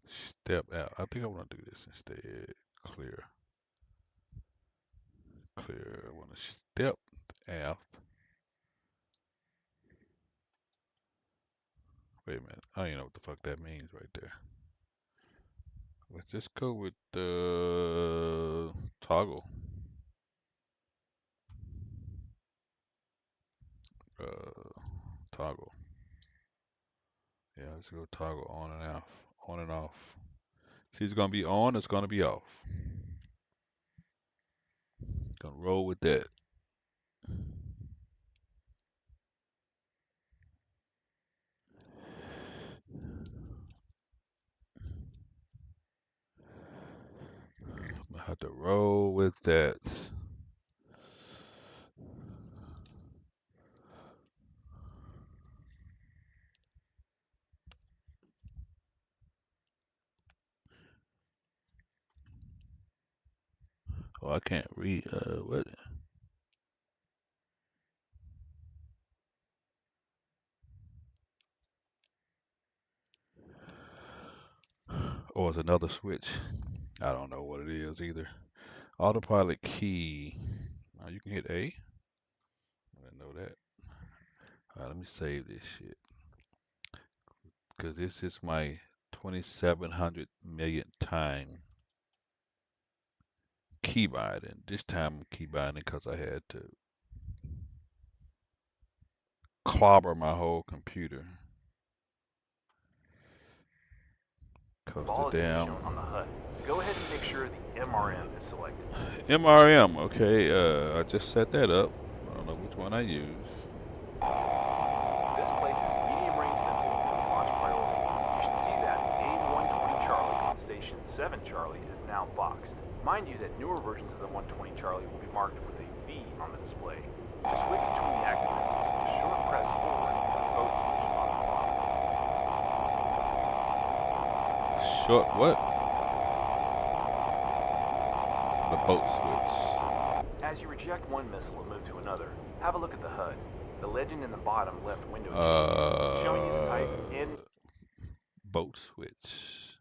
Step out. I think I want to do this instead. Clear. I want to step out. Wait a minute. I don't even know what the fuck that means right there. Let's just go with the toggle. Toggle. Yeah, let's go toggle on and off. On and off. See, it's gonna be on. It's gonna be off. Gonna roll with that. I'm gonna have to roll with that. Oh, I can't read. What? Oh, it's another switch. I don't know what it is either. Autopilot key. Now you can hit A. I didn't know that. All right, let me save this shit. Because this is my 2700 millionth time key binding. This time I'm key binding because I had to clobber my whole computer. Because the Ball is being damn shown on the HUD. Go ahead and make sure the MRM is selected. MRM, okay, I just set that up. I don't know which one I use. This places medium-range missiles in launch priority. You should see that A-120 Charlie on Station 7 Charlie is now boxed. Mind you that newer versions of the 120 Charlie will be marked with a V on the display. To switch between the active missiles is short press forward with the boat switch on the clock. Short what? The boat switch. As you reject one missile and move to another, have a look at the HUD. The legend in the bottom left window changes, showing you the type and boat switch.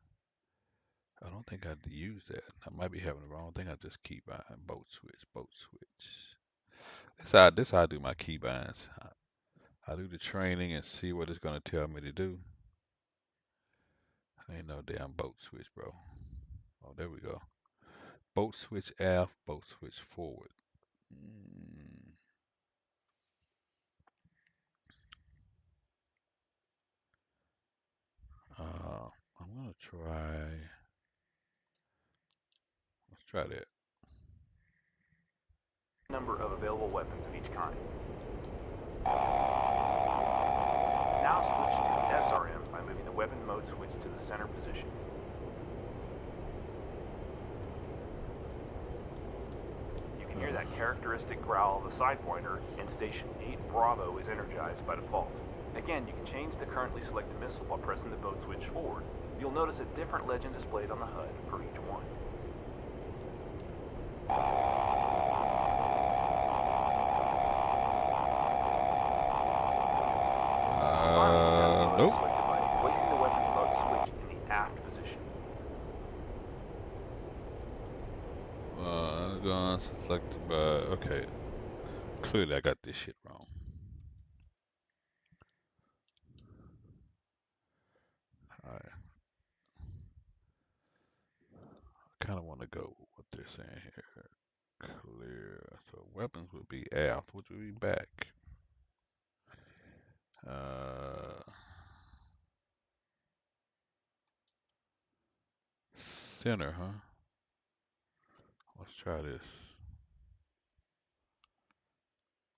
I don't think I'd use that. I might be having the wrong thing. I just keep buying boat switch, boat switch. This how I do my key binds. I do the training and see what it's gonna tell me to do. Ain't no damn boat switch, bro. Oh, there we go. Boat switch aft, boat switch forward. Mm, I'm gonna try. Let's try that. number of available weapons of each kind. Now switch to SRM by moving the weapon mode switch to the center position. You can hear that characteristic growl of the side pointer, and Station 8 Bravo is energized by default. Again, you can change the currently selected missile while pressing the boat switch forward. You'll notice a different legend displayed on the HUD for each one. Nope. Selected by placing the weapon mode switch in the aft position. Gone selected by. Okay. Clearly, I got this shit wrong. Alright. I kind of want to go with what they're saying here. Clear. So weapons would be aft, which would be back. Center, huh? Let's try this.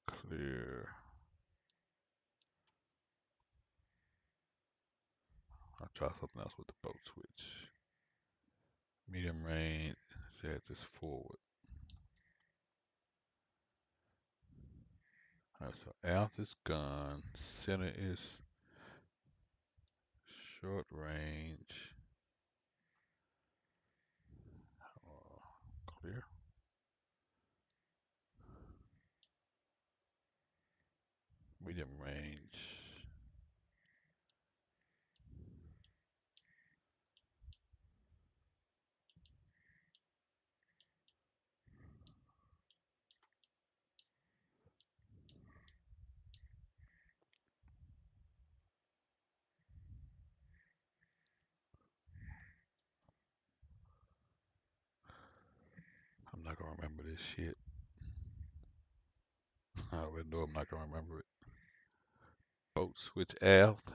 Clear. I'll try something else with the boat switch. Medium range. Set this forward. Alright, so aft is gone. Center is short range. Clear. Medium range. I'm not gonna remember this shit. I already know I'm not gonna remember it. Boat switch aft.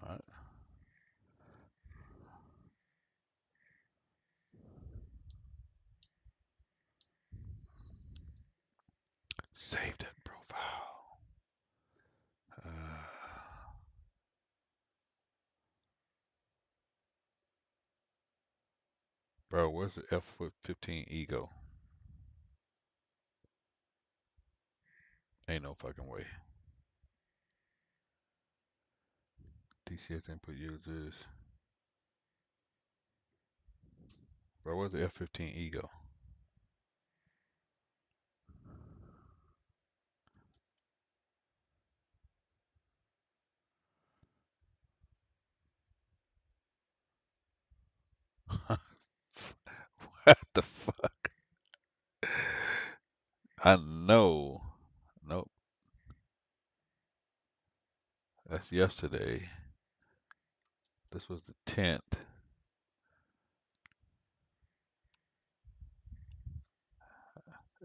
Alright. Save that profile. Bro, where's the F-15 Ego? Ain't no fucking way. DCS input users. Bro, where's the F-15 Ego? What the fuck? I know. Nope. That's yesterday. This was the 10th.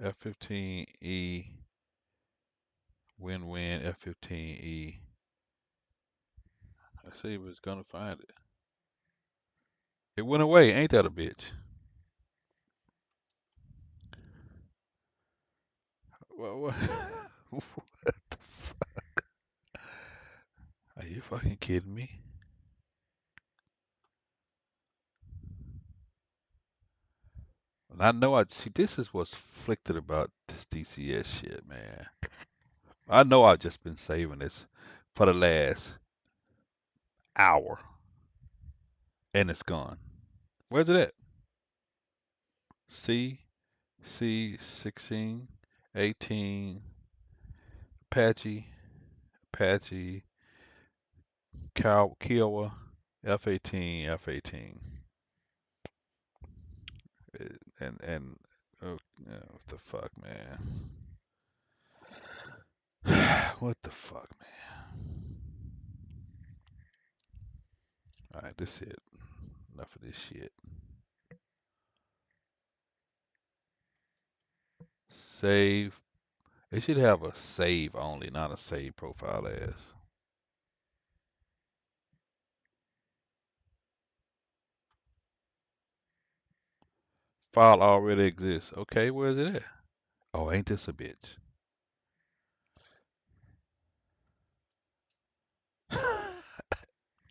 F-15E. Win-win F-15E. I see was gonna find it. It went away. Ain't that a bitch? What? What the fuck? Are you fucking kidding me? And I know I'd see this is what's afflicted about this DCS shit, man. I know I've just been saving this for the last hour and it's gone. Where's it at? C16, 18, Apache, Kiowa, F18, F18. And oh, yeah, what the fuck, man? What the fuck, man? All right, this it. Enough of this shit. Save. It should have a save only, not a save profile as. File already exists. Okay, where's it at? Oh, ain't this a bitch?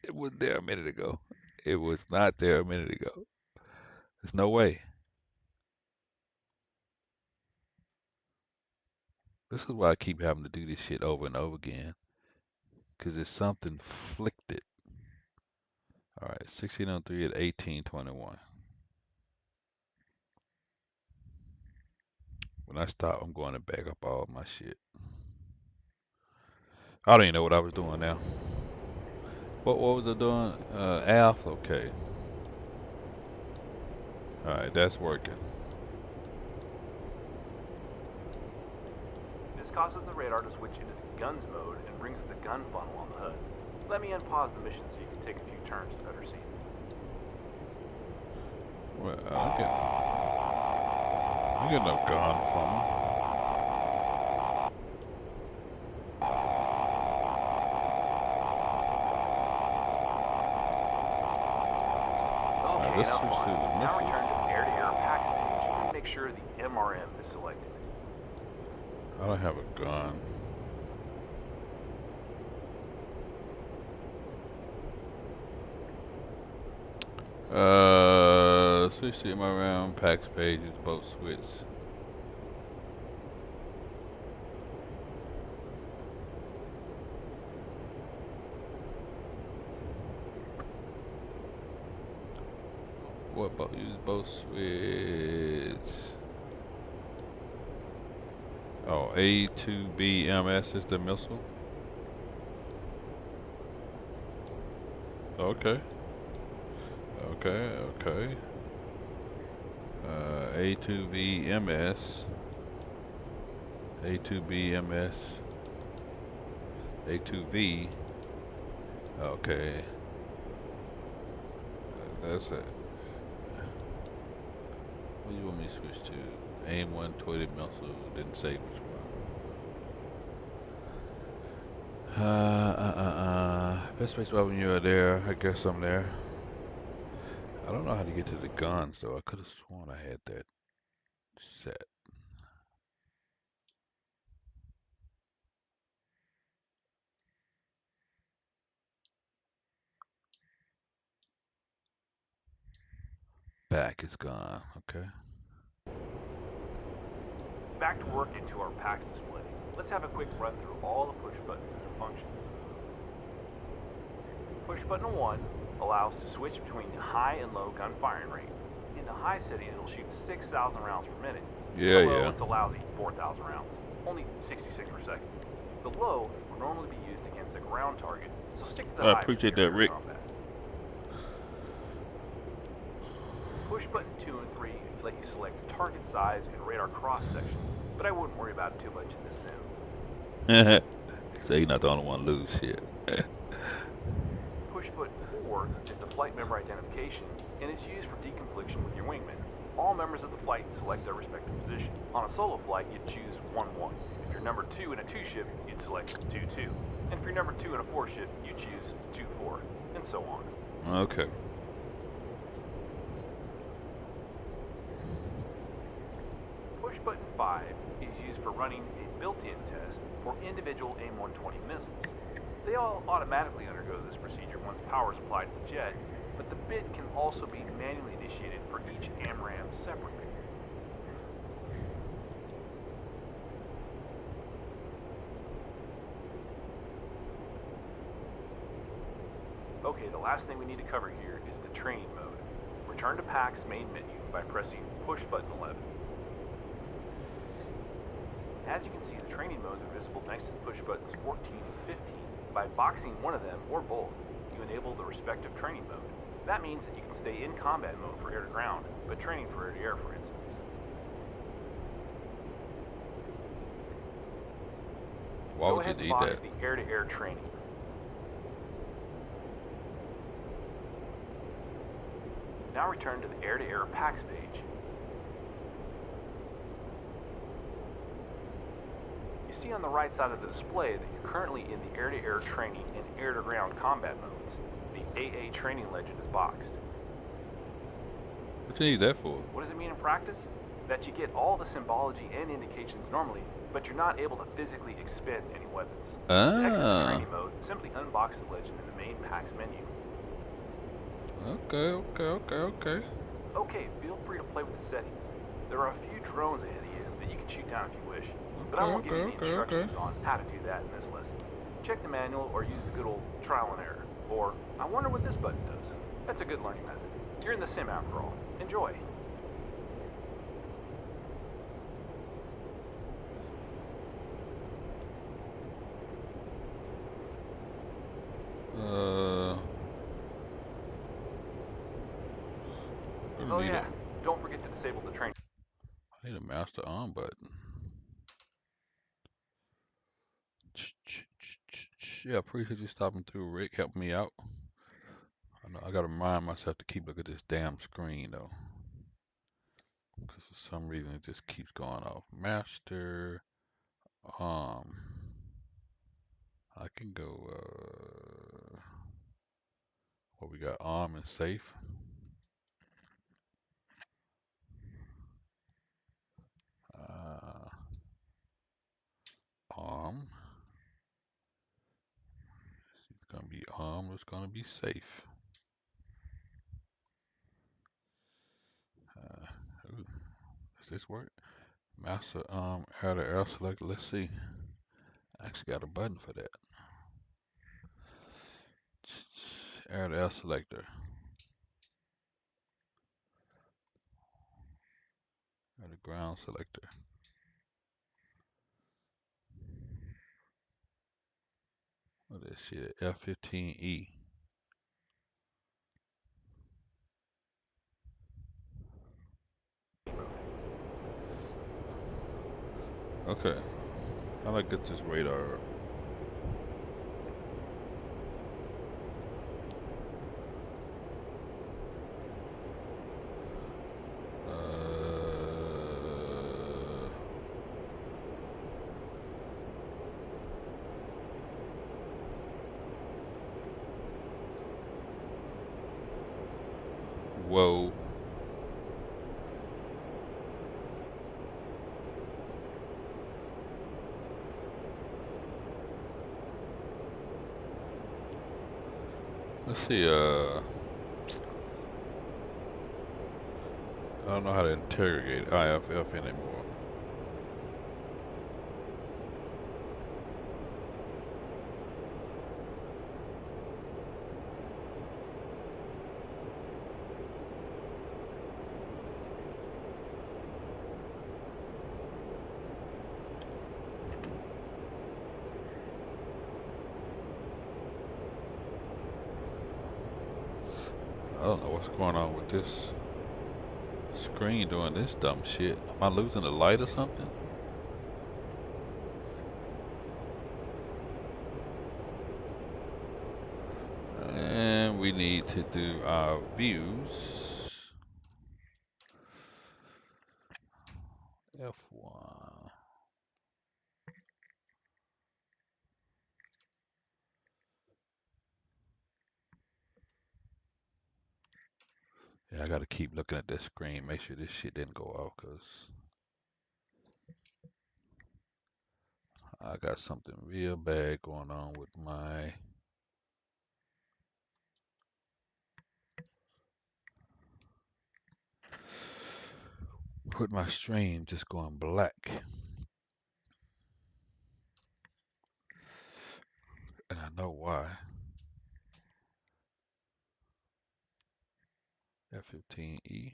It was there a minute ago. It was not there a minute ago. There's no way. This is why I keep having to do this shit over and over again. Because it's something flicked it. All right, 1603 at 1821. When I stop, I'm going to back up all my shit. I don't even know what I was doing now. What was I doing? Alpha, okay. All right, that's working. This causes the radar to switch into the guns mode and brings up the gun funnel on the HUD. Let me unpause the mission so you can take a few turns to better see it. Well, I get no gun from him. Okay, enough fun. Now return to the air-to-air packs page and make sure the MRM is selected. I don't have a gun. Switch to MRM packs pages, both switch. What about use both switch? Oh, A2BMS is the missile. Okay. Okay. A2VMS. A2BMS. A2V. Okay. That's it. What do you want me to switch to? AIM 120 missile. Didn't say which one. Best space weapon, you are there. I guess I'm there. I don't know how to get to the guns though. I could have sworn I had that set. Back is gone. Okay. Back to work into our packs display. Let's have a quick run through all the push buttons and their functions. Push button 1 allows to switch between high and low gun firing rate. In the high setting, it'll shoot 6,000 rounds per minute. Yeah, In the low, yeah. it's a lousy 4,000 rounds, only 66 per second. The low will normally be used against a ground target, so stick to the high. I appreciate that, Rick. Combat. Push button 2 and 3 let you select target size and radar cross section, but I wouldn't worry about it too much in this sim. So you're not the only one to lose shit. Push button 4 is the flight member identification and is used for deconfliction with your wingman. All members of the flight select their respective position. On a solo flight, you'd choose 1-1. If you're number 2 in a 2 ship, you'd select 2-2. And if you're number 2 in a 4 ship, you choose 2-4, and so on. Okay. Push button 5 is used for running a built-in test for individual AIM-120 missiles. They all automatically undergo this procedure once power is applied to the jet, but the bid can also be manually initiated for each AMRAAM separately. Okay, the last thing we need to cover here is the training mode. For Return to PAC's main menu by pressing push button 11. As you can see, the training modes are visible next to the push buttons 14 and 15. By boxing one of them, or both, you enable the respective training mode. That means that you can stay in combat mode for air-to-ground, but training for air-to-air, for instance. Why Go would you ahead and need box that? the air-to-air training. Now return to the air-to-air PACs page. You see on the right side of the display that you're currently in the air-to-air training and air-to-ground combat modes. The AA training legend is boxed. What you need that for? What does it mean in practice? That you get all the symbology and indications normally, but you're not able to physically expend any weapons. To exit the training mode, simply unbox the legend in the main PACs menu. Okay. Okay, feel free to play with the settings. There are a few drones ahead of you that you can shoot down if you wish, but I won't give you any instructions on how to do that in this lesson. Check the manual or use the good old trial and error. Or, I wonder what this button does. That's a good learning method. You're in the sim after all. Enjoy. Oh yeah, don't forget to disable the training. I need a master arm button. Yeah, appreciate you stopping through, Rick. Help me out. I know I gotta remind myself to keep looking at this damn screen though, because for some reason it just keeps going off. Master arm. I can go. What we got? Arm and safe. Arm. It's gonna be arm. It's gonna be safe. Ooh, does this work? Master arm. Air to air select. Let's see. I actually got a button for that. Air to air selector. Air to ground selector. What is shit? F-15E. Okay. How do I get this radar up? Whoa. Let's see, I don't know how to interrogate IFF anymore. I don't know what's going on with this screen doing this dumb shit. Am I losing the light or something? And we need to do our views. F1. Yeah, I gotta keep looking at this screen, make sure this shit didn't go off, cause I got something real bad going on with my stream just going black. And I know why. F-15E.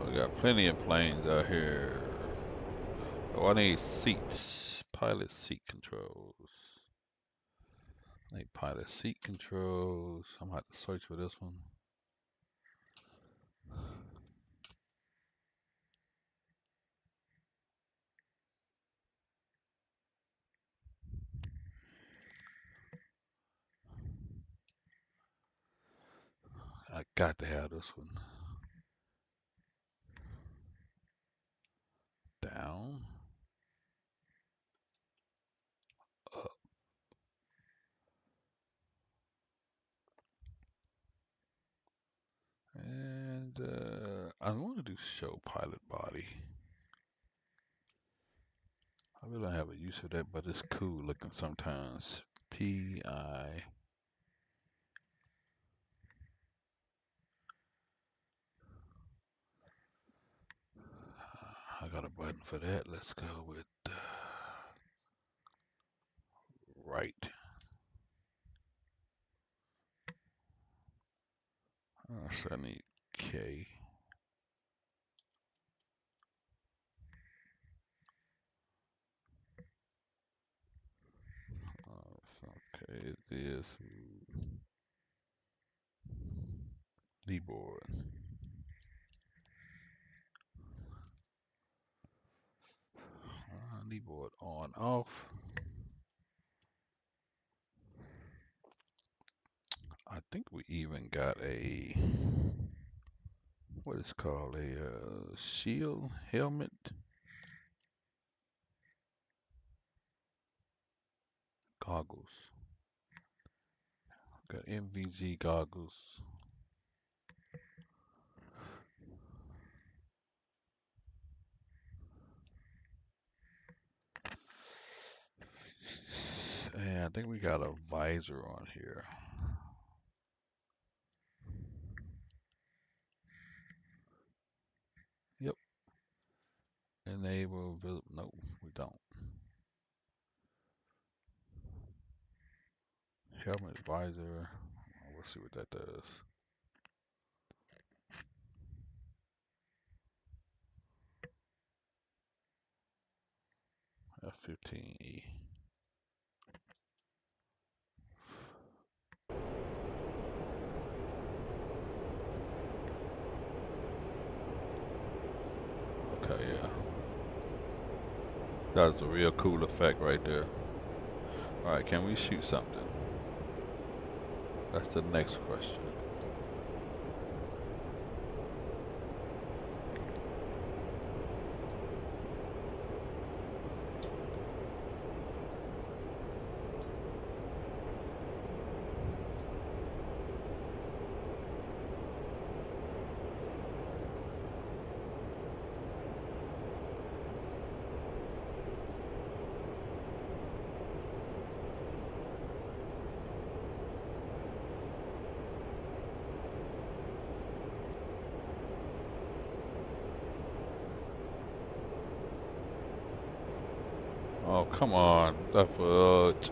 We got plenty of planes out here. Oh, I need seats. Pilot seat controls. I need pilot seat controls. I'm gonna have to search for this one. I got to have this one. Down. Up. And I want to do show pilot body. I really don't have a use for that, but it's cool looking sometimes. P-I. I got a button for that. Let's go with right. So I need K. Okay, it is keyboard. Keyboard on off. I think we even got a what is called a shield helmet. Goggles. Got MVG goggles. And I think we got a visor on here. Yep. Enable visible. No, we don't. Helmet visor. We'll see what that does. F-15E. Okay, yeah. That's a real cool effect right there. Alright, can we shoot something? That's the next question. Oh, come on. The fudge.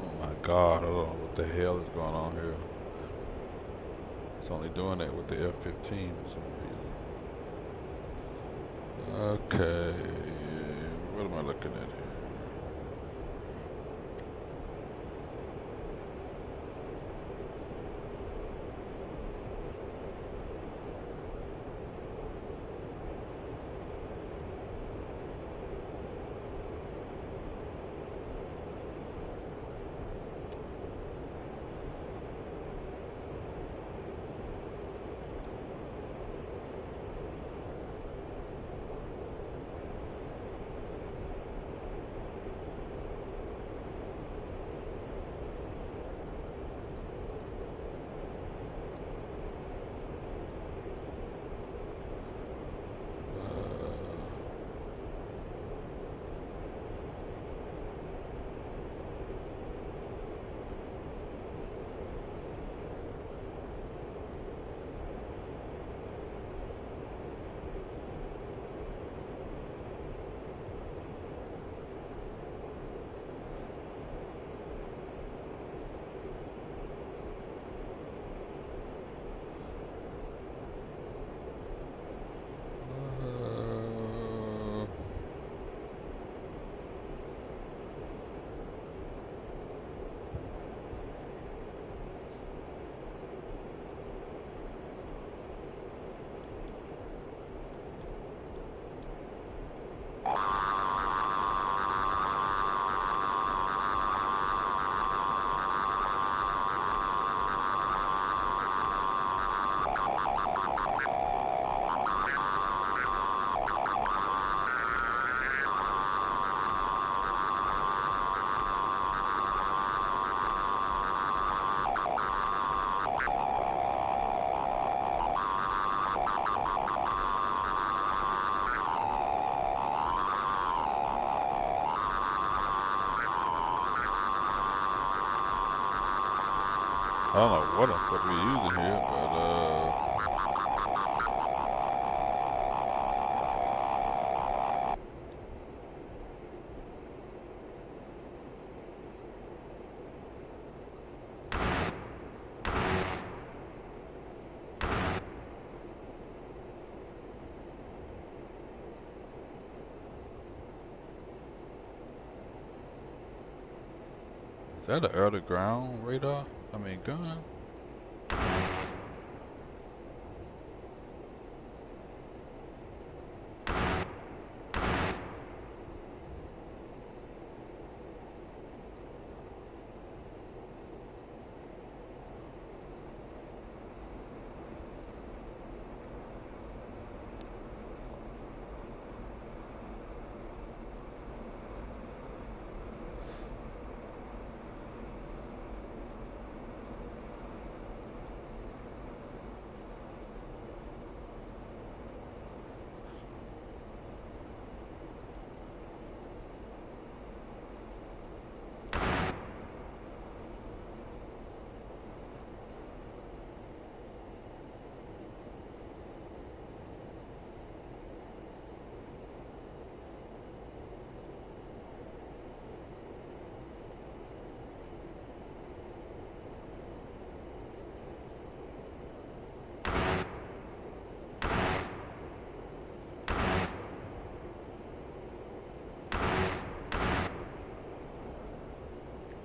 Oh my God, I don't know what the hell is going on here. It's only doing that with the F-15 for some reason. Okay, what am I looking at here? I don't know what I'm supposed to be using here, but is that an air to ground radar? I mean gun?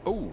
Oh!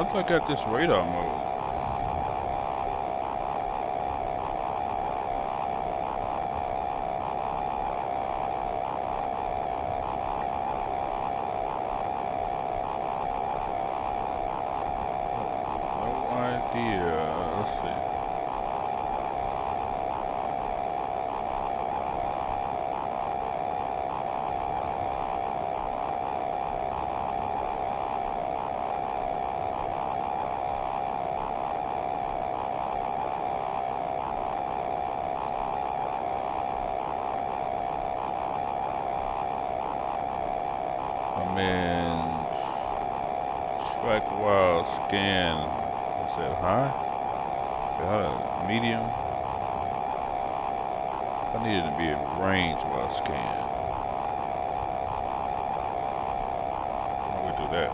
Why do I got this radar mode? No idea. Let's see. I'm in track while scan. What's that? High? Medium? I need it to be at range while scan. How do we do that?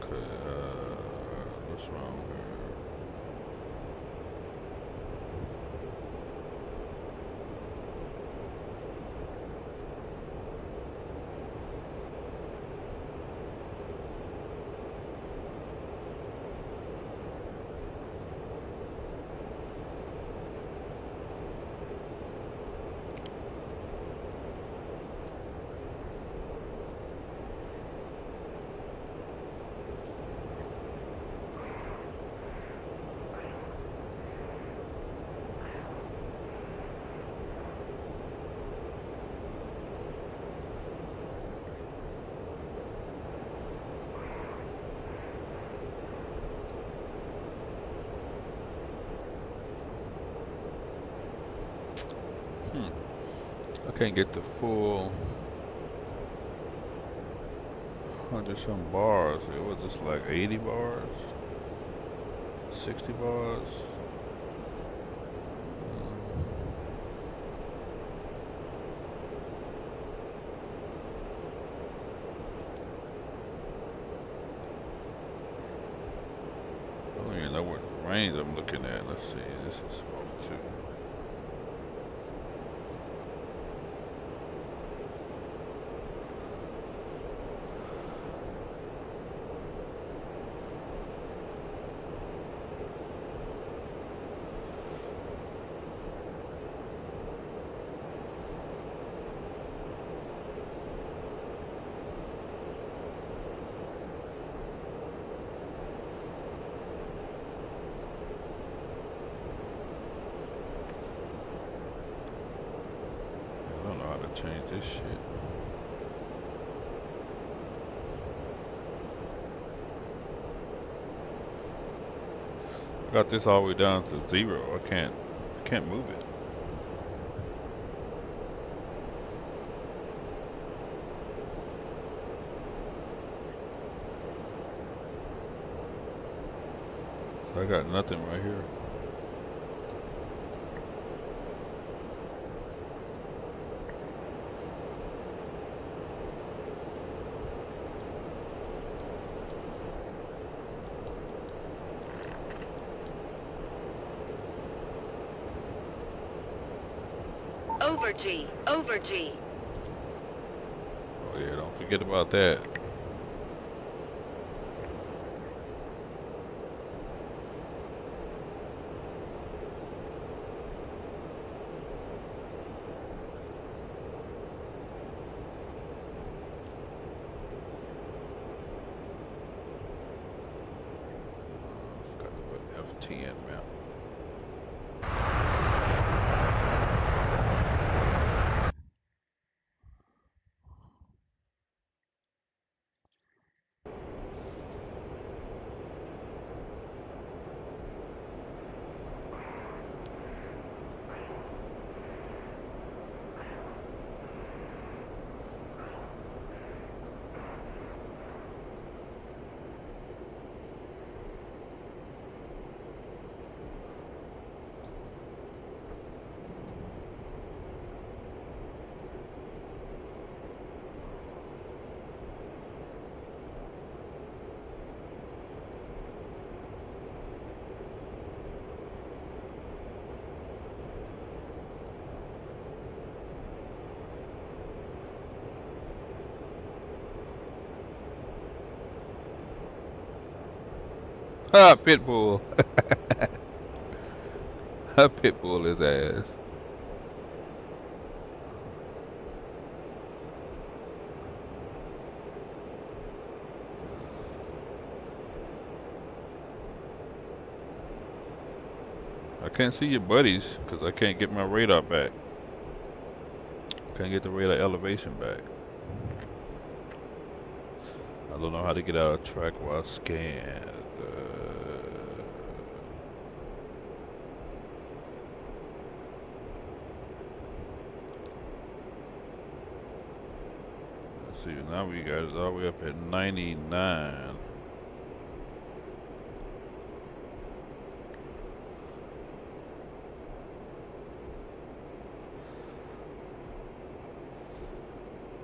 Okay, what's wrong here? I can't get the full 100 some bars. It was just like 80 bars, 60 bars. I don't even know what range I'm looking at. Let's see. This is off too. I don't know how to change this shit. I got this all the way down to 0. I can't move it. So I got nothing right here. Over G, over G. Oh yeah, don't forget about that. Forgot to put F10 map. Ah, Pitbull. Pitbull his ass. I can't see your buddies because I can't get my radar back. Can't get the radar elevation back. I don't know how to get out of track while I scan. Let's see, now we got it all the way up at 99.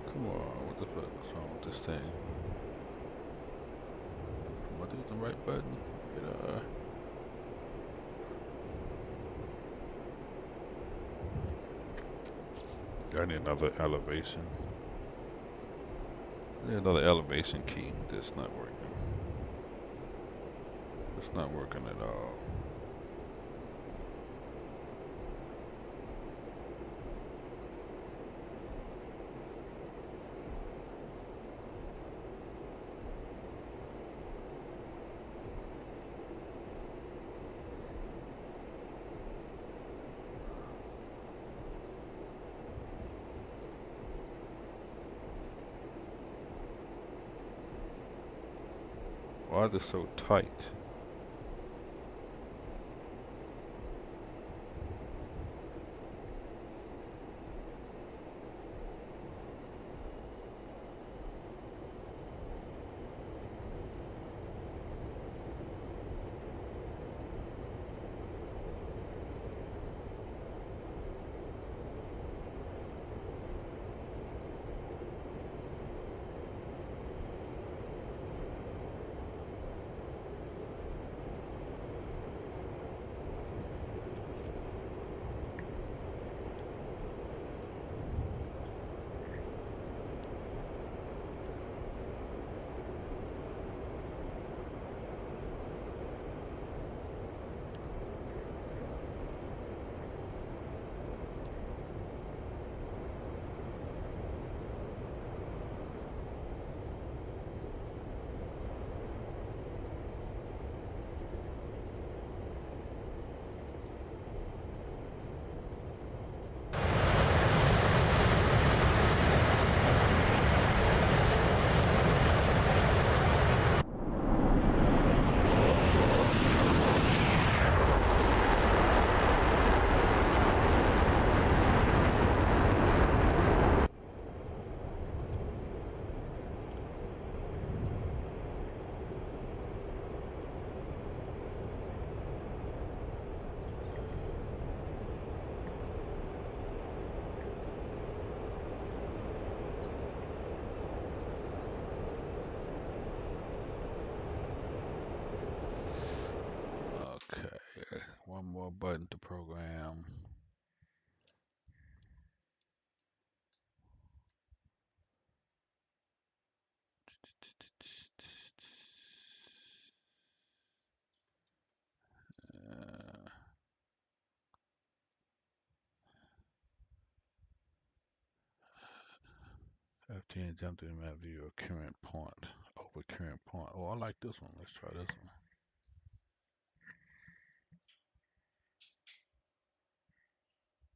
Come on, what the fuck's wrong with this thing? Am I doing the right button? I need another elevation. I need another elevation key. That's not working. It's not working at all. Why is it so tight? Okay, one more button to program. Uh, F10 jump to the map view of current point over current point. Oh, I like this one. Let's try this one.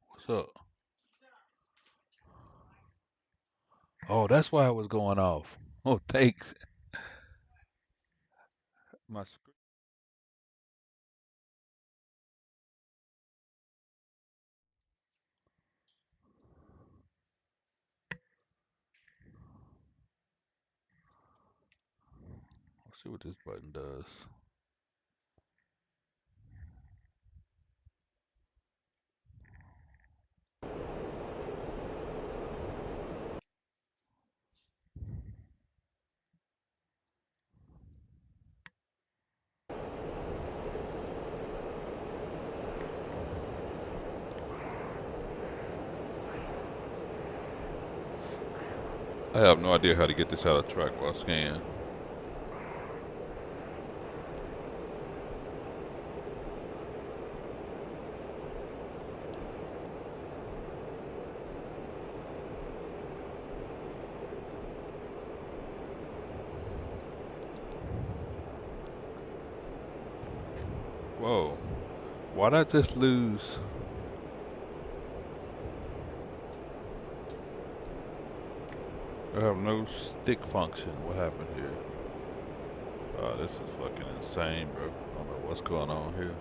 What's up? Oh, that's why it was going off. Oh, thanks. My screen. Let's see what this button does. I have no idea how to get this out of track while I scan. Whoa. Why'd I just lose? I have no stick function. What happened here? Oh, this is fucking insane, bro. I don't know what's going on here.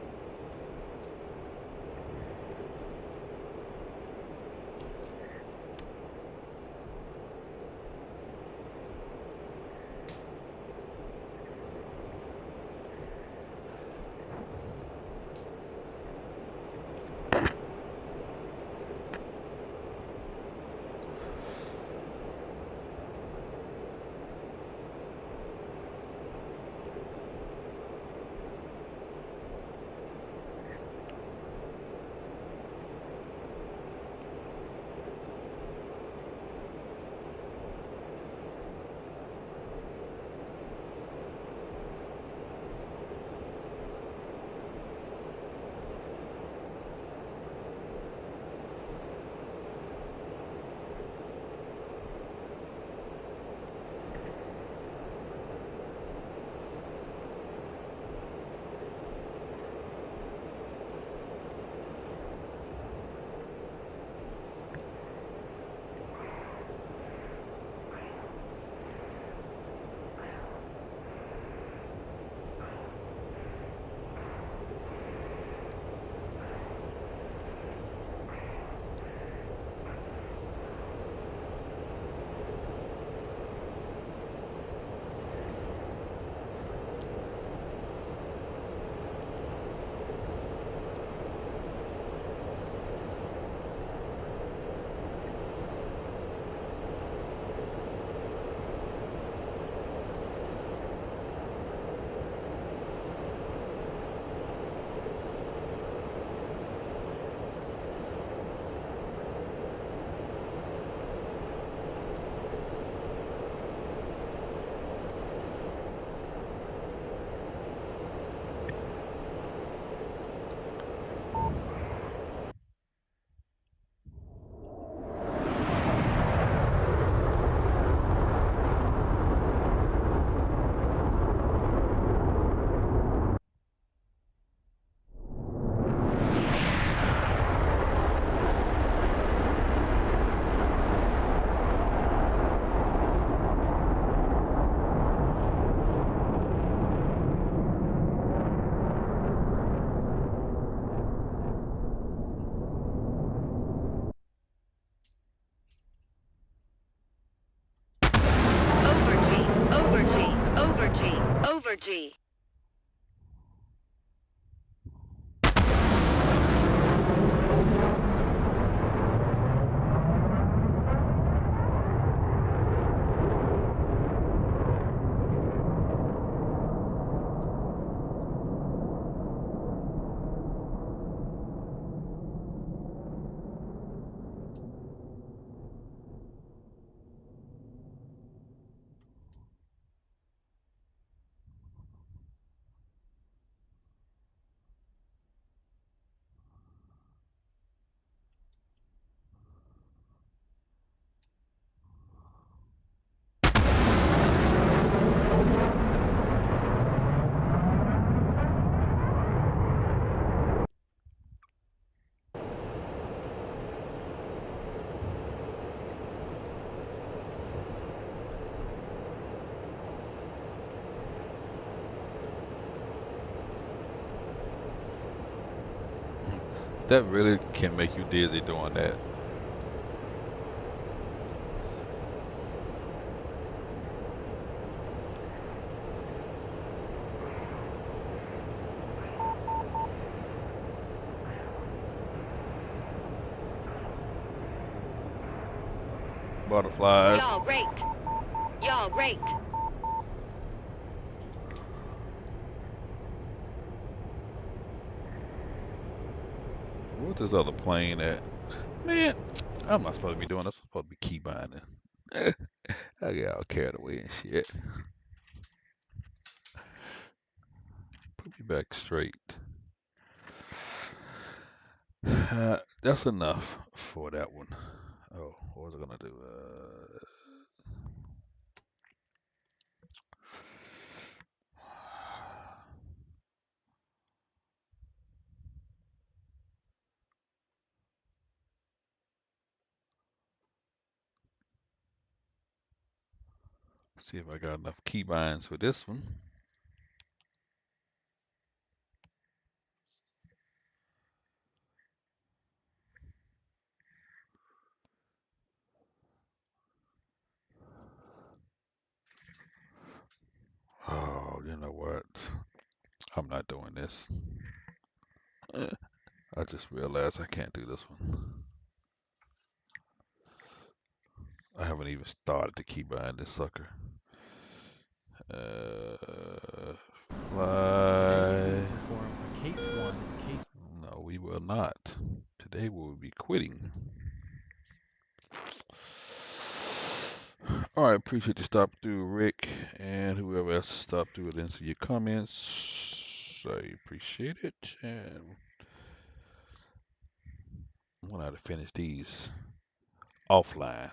Over G. That really can make you dizzy doing that. Butterflies. Y'all raked. Y'all raked. What this other plane at? Man, I'm not supposed to be doing this. I'm supposed to be key binding. I get all carried away and shit. Put me back straight. That's enough for that one. Oh, what was I gonna do? See if I got enough keybinds for this one. Oh, you know what? I'm not doing this. I just realized I can't do this one. I haven't even started to keybind this sucker. Today we Fly. will perform a case 1 and case... No, we will not. Today we will be quitting. All right, appreciate you stopping through, Rick, and whoever else stopped through and answer your comments. I appreciate it. And I'm gonna have to finish these offline.